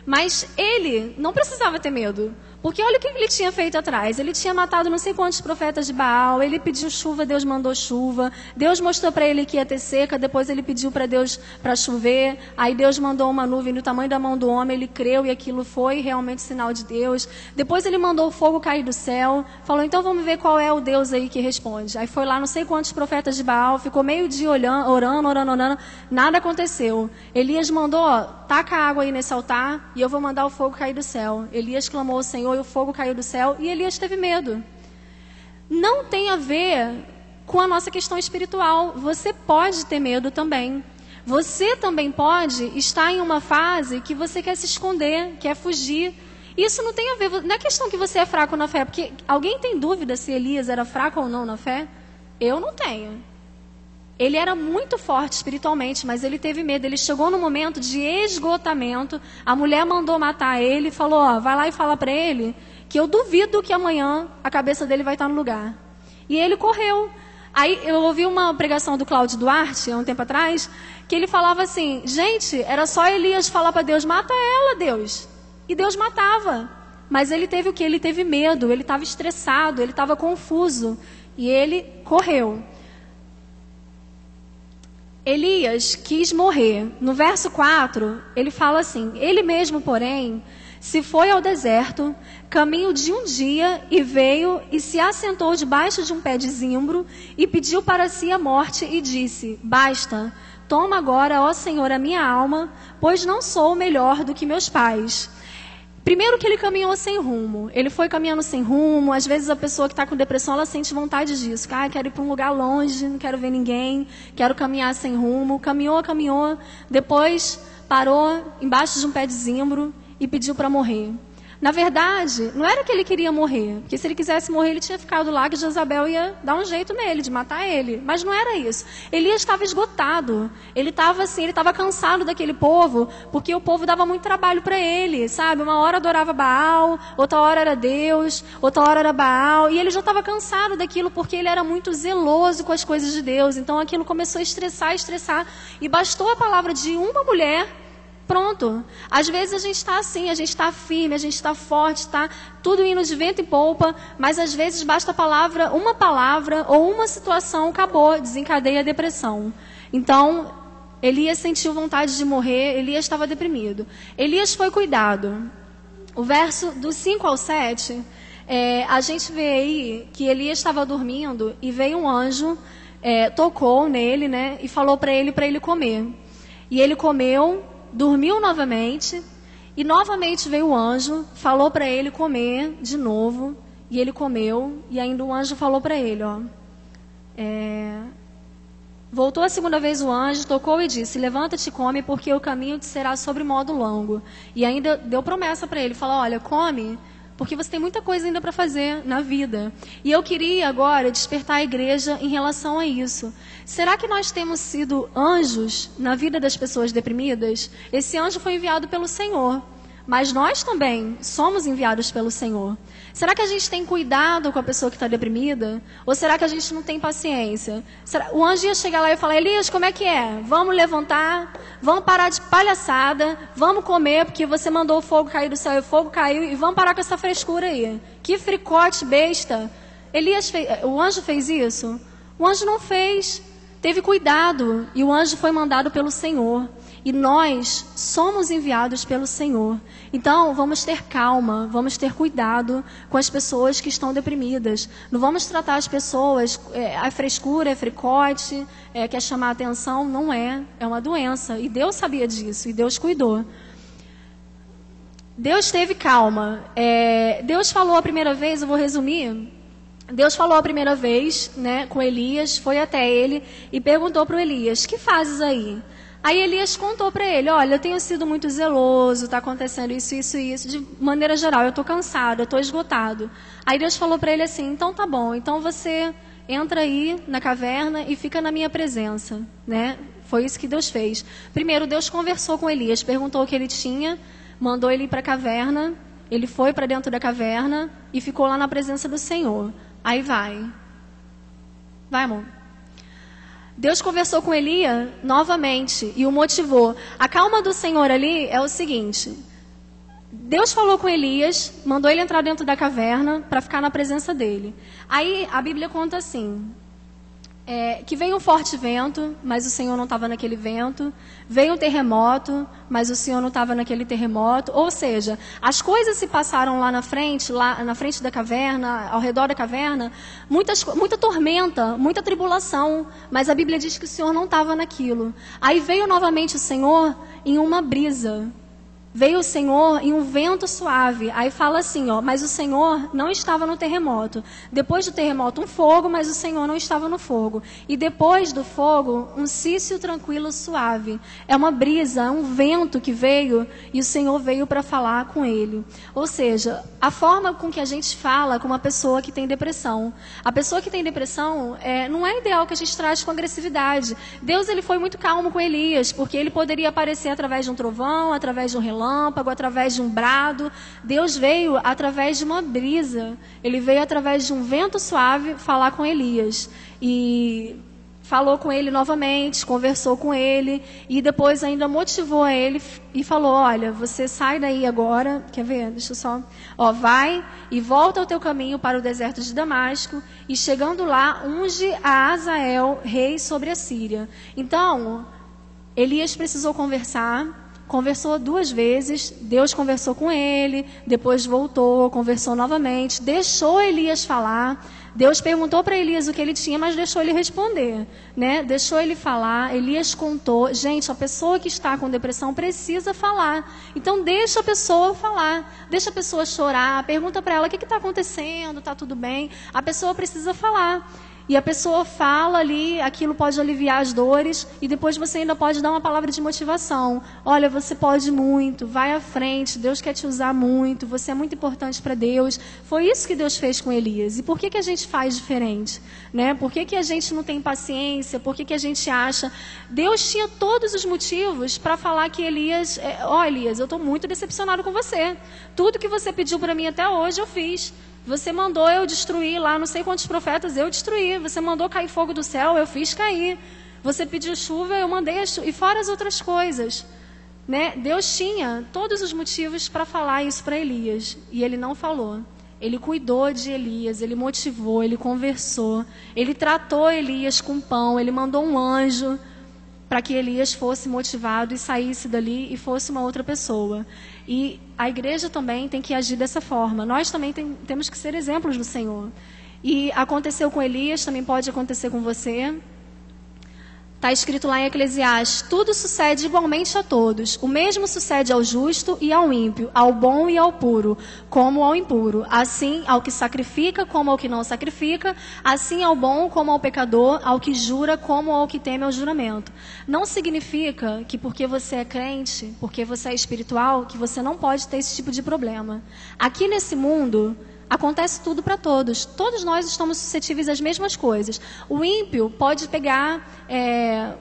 Mas ele não precisava ter medo. Porque olha o que ele tinha feito atrás. Ele tinha matado não sei quantos profetas de Baal. Ele pediu chuva, Deus mandou chuva. Deus mostrou para ele que ia ter seca. Depois ele pediu para Deus para chover. Aí Deus mandou uma nuvem do tamanho da mão do homem. Ele creu e aquilo foi realmente sinal de Deus. Depois ele mandou o fogo cair do céu. Falou, então vamos ver qual é o Deus aí que responde. Aí foi lá não sei quantos profetas de Baal. Ficou meio dia orando. Nada aconteceu. Elias mandou, taca água aí nesse altar e eu vou mandar o fogo cair do céu. Elias clamou ao Senhor e o fogo caiu do céu e Elias teve medo. Não tem a ver com a nossa questão espiritual. Você pode ter medo também. Você também pode estar em uma fase que você quer se esconder, quer fugir. Isso não tem a ver, não é questão que você é fraco na fé, porque alguém tem dúvida se Elias era fraco ou não na fé? Eu não tenho. Ele era muito forte espiritualmente, mas ele teve medo. Ele chegou num momento de esgotamento. A mulher mandou matar ele e falou, vai lá e fala para ele que eu duvido que amanhã a cabeça dele vai estar no lugar. E ele correu. Aí eu ouvi uma pregação do Cláudio Duarte, há um tempo atrás, que ele falava assim, gente, era só Elias falar para Deus, mata ela, Deus. E Deus matava. Mas ele teve o quê? Ele teve medo, ele estava estressado, ele estava confuso. E ele correu. Elias quis morrer. No verso 4, ele fala assim, ele mesmo, porém, se foi ao deserto, caminho de um dia, e veio e se assentou debaixo de um pé de zimbro, e pediu para si a morte, e disse, basta, toma agora, ó Senhor, a minha alma, pois não sou melhor do que meus pais. Primeiro que ele caminhou sem rumo. Ele foi caminhando sem rumo. Às vezes a pessoa que está com depressão, ela sente vontade disso. Quero ir para um lugar longe, não quero ver ninguém, quero caminhar sem rumo. Caminhou. Depois parou embaixo de um pé de zimbro e pediu para morrer. Na verdade, não era que ele queria morrer, porque se ele quisesse morrer, ele tinha ficado lá, que Jezabel ia dar um jeito nele, de matar ele. Mas não era isso. Elias estava esgotado. Ele estava assim, ele estava cansado daquele povo, porque o povo dava muito trabalho para ele, sabe? Uma hora adorava Baal, outra hora era Deus, outra hora era Baal, e ele já estava cansado daquilo, porque ele era muito zeloso com as coisas de Deus. Então aquilo começou a estressar, e bastou a palavra de uma mulher. Pronto. Às vezes a gente está assim, a gente está firme, a gente está forte, está tudo indo de vento e polpa, mas às vezes basta uma palavra ou uma situação, acabou, desencadeia a depressão. Então, Elias sentiu vontade de morrer, Elias estava deprimido. Elias foi cuidado. O verso do 5 ao 7, a gente vê aí que Elias estava dormindo e veio um anjo, tocou nele, né, e falou para ele comer. E ele comeu, dormiu novamente, e novamente veio o anjo, falou para ele comer de novo, e ele comeu, e ainda o anjo falou para ele, voltou a segunda vez o anjo, tocou e disse, levanta-te e come, porque o caminho te será sobre modo longo. E ainda deu promessa para ele, falou, olha, come, porque você tem muita coisa ainda para fazer na vida. E eu queria agora despertar a igreja em relação a isso. Será que nós temos sido anjos na vida das pessoas deprimidas? Esse anjo foi enviado pelo Senhor, mas nós também somos enviados pelo Senhor. Será que a gente tem cuidado com a pessoa que está deprimida? Ou será que a gente não tem paciência? O anjo ia chegar lá e falar, Elias, como é que é? Vamos levantar, vamos parar de palhaçada, vamos comer, porque você mandou o fogo cair do céu e o fogo caiu, e vamos parar com essa frescura aí. Que fricote besta. O anjo fez isso? O anjo não fez. Teve cuidado, e o anjo foi mandado pelo Senhor. E nós somos enviados pelo Senhor. Então, vamos ter calma, vamos ter cuidado com as pessoas que estão deprimidas. Não vamos tratar as pessoas, a frescura, é fricote, quer chamar atenção. Não é uma doença. E Deus sabia disso, e Deus cuidou. Deus teve calma. Deus falou a primeira vez, eu vou resumir. Deus falou a primeira vez, né, com Elias, foi até ele e perguntou para o Elias, que fazes aí? Aí Elias contou para ele, olha, eu tenho sido muito zeloso, está acontecendo isso, de maneira geral, eu estou cansado, eu estou esgotado. Aí Deus falou para ele assim, então tá bom, então você entra aí na caverna e fica na minha presença, né? Foi isso que Deus fez. Primeiro, Deus conversou com Elias, perguntou o que ele tinha, mandou ele ir para a caverna, ele foi para dentro da caverna e ficou lá na presença do Senhor. Aí vai, amor. Deus conversou com Elias novamente e o motivou. A calma do Senhor ali é o seguinte. Deus falou com Elias, mandou ele entrar dentro da caverna para ficar na presença dele. Aí a Bíblia conta assim, que veio um forte vento, mas o Senhor não estava naquele vento. Veio um terremoto, mas o Senhor não estava naquele terremoto. Ou seja, as coisas se passaram lá na frente da caverna, ao redor da caverna, muita tormenta, muita tribulação, mas a Bíblia diz que o Senhor não estava naquilo. Aí veio novamente o Senhor em uma brisa. Veio o Senhor em um vento suave. Aí fala assim, mas o Senhor não estava no terremoto. Depois do terremoto, um fogo, mas o Senhor não estava no fogo. E depois do fogo, um cício tranquilo suave. É uma brisa, um vento que veio e o Senhor veio para falar com ele. Ou seja, a forma com que a gente fala com uma pessoa que tem depressão. A pessoa que tem depressão, não é ideal que a gente trate com agressividade. Deus ele foi muito calmo com Elias, porque ele poderia aparecer através de um trovão, através de um relâmpago, através de um brado. Deus veio através de uma brisa. Ele veio através de um vento suave falar com Elias. E falou com ele novamente, conversou com ele. E depois ainda motivou a ele e falou, olha, você sai daí agora. Quer ver? Deixa eu só... vai e volta ao teu caminho para o deserto de Damasco. E chegando lá, unge a Azael, rei sobre a Síria. Então, Elias precisou conversou 2 vezes, Deus conversou com ele, depois voltou, conversou novamente, deixou Elias falar. Deus perguntou para Elias o que ele tinha, mas deixou ele responder, né? Deixou ele falar, Elias contou. Gente, a pessoa que está com depressão precisa falar. Então deixa a pessoa falar, deixa a pessoa chorar, pergunta para ela o que está acontecendo, está tudo bem. A pessoa precisa falar. E a pessoa fala ali, aquilo pode aliviar as dores, e depois você ainda pode dar uma palavra de motivação. Olha, você pode muito, vai à frente, Deus quer te usar muito, você é muito importante para Deus. Foi isso que Deus fez com Elias. E por que a gente faz diferente? Né? Por que a gente não tem paciência? Por que a gente acha... Deus tinha todos os motivos para falar que Elias... Elias, eu estou muito decepcionado com você. Tudo que você pediu para mim até hoje eu fiz. Você mandou eu destruir lá, não sei quantos profetas, eu destruí. Você mandou cair fogo do céu, eu fiz cair. Você pediu chuva, eu mandei a chuva. E fora as outras coisas. Né? Deus tinha todos os motivos para falar isso para Elias. E ele não falou. Ele cuidou de Elias, ele motivou, ele conversou. Ele tratou Elias com pão, ele mandou um anjo para que Elias fosse motivado e saísse dali e fosse uma outra pessoa. E a igreja também tem que agir dessa forma. Nós também temos que ser exemplos do Senhor. E aconteceu com Elias, também pode acontecer com você. Está escrito lá em Eclesiastes, tudo sucede igualmente a todos. O mesmo sucede ao justo e ao ímpio, ao bom e ao puro, como ao impuro. Assim, ao que sacrifica, como ao que não sacrifica. Assim, ao bom, como ao pecador. Ao que jura, como ao que teme ao juramento. Não significa que porque você é crente, porque você é espiritual, que você não pode ter esse tipo de problema. Aqui nesse mundo... acontece tudo para todos. Todos nós estamos suscetíveis às mesmas coisas. O ímpio pode pegar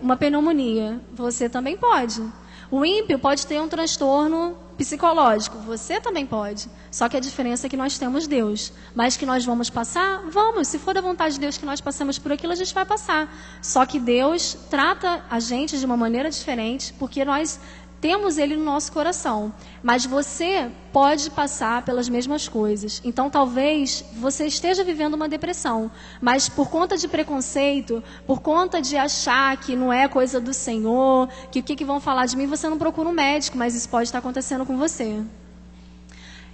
uma pneumonia. Você também pode. O ímpio pode ter um transtorno psicológico. Você também pode. Só que a diferença é que nós temos Deus. Mas que nós vamos passar? Vamos. Se for da vontade de Deus que nós passemos por aquilo, a gente vai passar. Só que Deus trata a gente de uma maneira diferente, porque nós... temos Ele no nosso coração, mas você pode passar pelas mesmas coisas. Então, talvez você esteja vivendo uma depressão, mas por conta de preconceito, por conta de achar que não é coisa do Senhor, que o que vão falar de mim, você não procura um médico, mas isso pode estar acontecendo com você.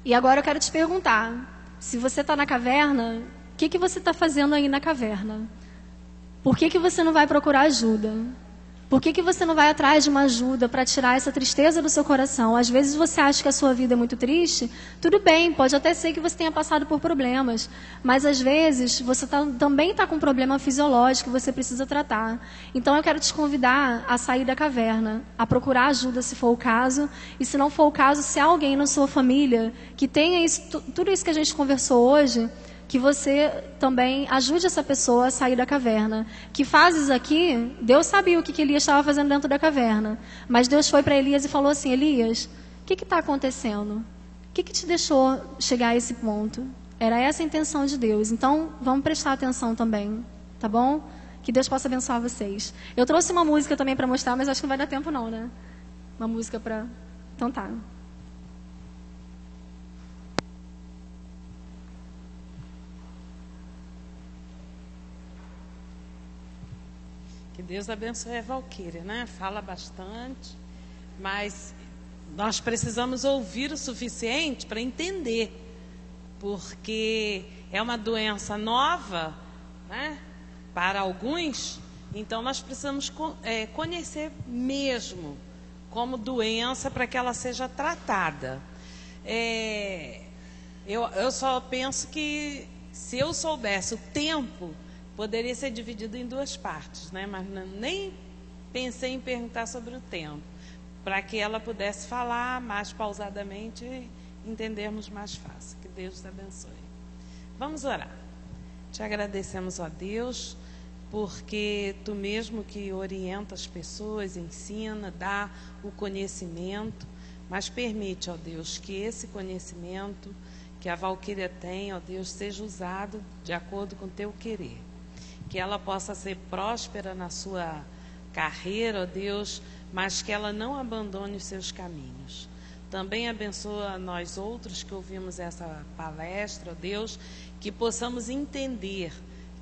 E agora eu quero te perguntar, se você está na caverna, o que você está fazendo aí na caverna? Por que você não vai procurar ajuda? Por que você não vai atrás de uma ajuda para tirar essa tristeza do seu coração? Às vezes você acha que a sua vida é muito triste. Tudo bem, pode até ser que você tenha passado por problemas. Mas às vezes você também está com um problema fisiológico que você precisa tratar. Então eu quero te convidar a sair da caverna, a procurar ajuda se for o caso. E se não for o caso, se há alguém na sua família que tenha tudo isso que a gente conversou hoje... que você também ajude essa pessoa a sair da caverna. Que fases aqui, Deus sabia o que Elias estava fazendo dentro da caverna. Mas Deus foi para Elias e falou assim, Elias, o que está acontecendo? O que te deixou chegar a esse ponto? Era essa a intenção de Deus. Então, vamos prestar atenção também, tá bom? Que Deus possa abençoar vocês. Eu trouxe uma música também para mostrar, mas acho que não vai dar tempo não, né? Uma música para... Então tá. Que Deus abençoe a Valquíria, né? Fala bastante, mas nós precisamos ouvir o suficiente para entender, porque é uma doença nova, né? Para alguns, então nós precisamos conhecer mesmo como doença para que ela seja tratada. Eu só penso que se eu soubesse o tempo, poderia ser dividido em duas partes, né? Mas nem pensei em perguntar sobre o tempo, para que ela pudesse falar mais pausadamente e entendermos mais fácil. Que Deus te abençoe. Vamos orar. Te agradecemos, ó Deus, porque Tu mesmo que orienta as pessoas, ensina, dá o conhecimento, mas permite, ó Deus, que esse conhecimento que a Valquíria tem, ó Deus, seja usado de acordo com Teu querer. Que ela possa ser próspera na sua carreira, ó Deus, mas que ela não abandone os seus caminhos. Também abençoa nós outros que ouvimos essa palestra, ó Deus, que possamos entender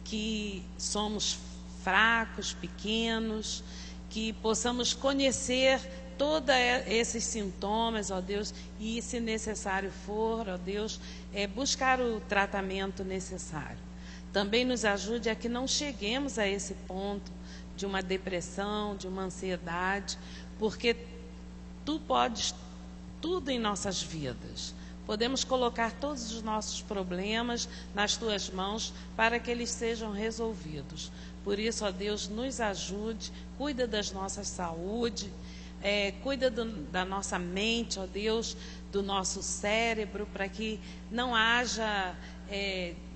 que somos fracos, pequenos, que possamos conhecer todos esses sintomas, ó Deus, e se necessário for, ó Deus, buscar o tratamento necessário. Também nos ajude a que não cheguemos a esse ponto de uma depressão, de uma ansiedade, porque Tu podes tudo em nossas vidas. podemos colocar todos os nossos problemas nas tuas mãos para que eles sejam resolvidos. Por isso, ó Deus, nos ajude, cuida das nossas saúdes, cuida da nossa mente, ó Deus, do nosso cérebro, para que não haja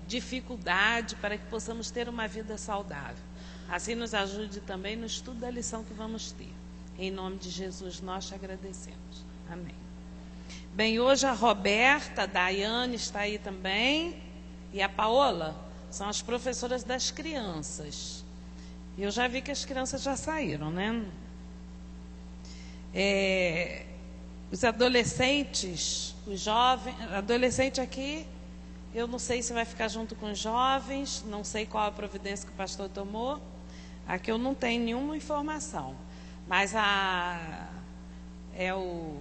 dificuldade, para que possamos ter uma vida saudável. Assim nos ajude também no estudo da lição que vamos ter. Em nome de Jesus, nós te agradecemos. Amém. Bem, hoje a Roberta, a Daiane está aí também, e a Paola são as professoras das crianças. Eu já vi que as crianças já saíram, né? Os adolescentes, os jovens, adolescente aqui, eu não sei se vai ficar junto com os jovens, não sei qual a providência que o pastor tomou. Aqui eu não tenho nenhuma informação, mas é o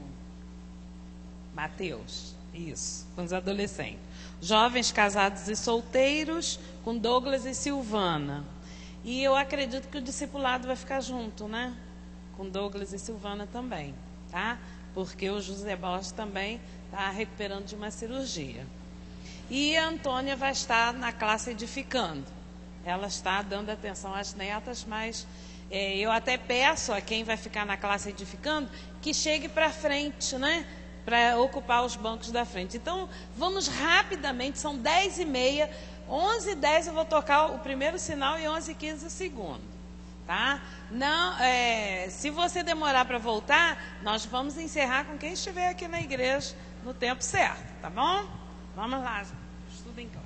Mateus, isso, com os adolescentes. Jovens casados e solteiros, com Douglas e Silvana. E eu acredito que o discipulado vai ficar junto, né? Com Douglas e Silvana também, tá? Porque o José Borges também está recuperando de uma cirurgia. E a Antônia vai estar na classe edificando. Ela está dando atenção às netas, mas eu até peço a quem vai ficar na classe edificando que chegue para frente, né? Para ocupar os bancos da frente. Então, vamos rapidamente, são 10h30, 11h10 eu vou tocar o primeiro sinal e 11h15 o segundo, tá? Não, se você demorar para voltar, nós vamos encerrar com quem estiver aqui na igreja no tempo certo, tá bom? Vamos lá, estuda em casa.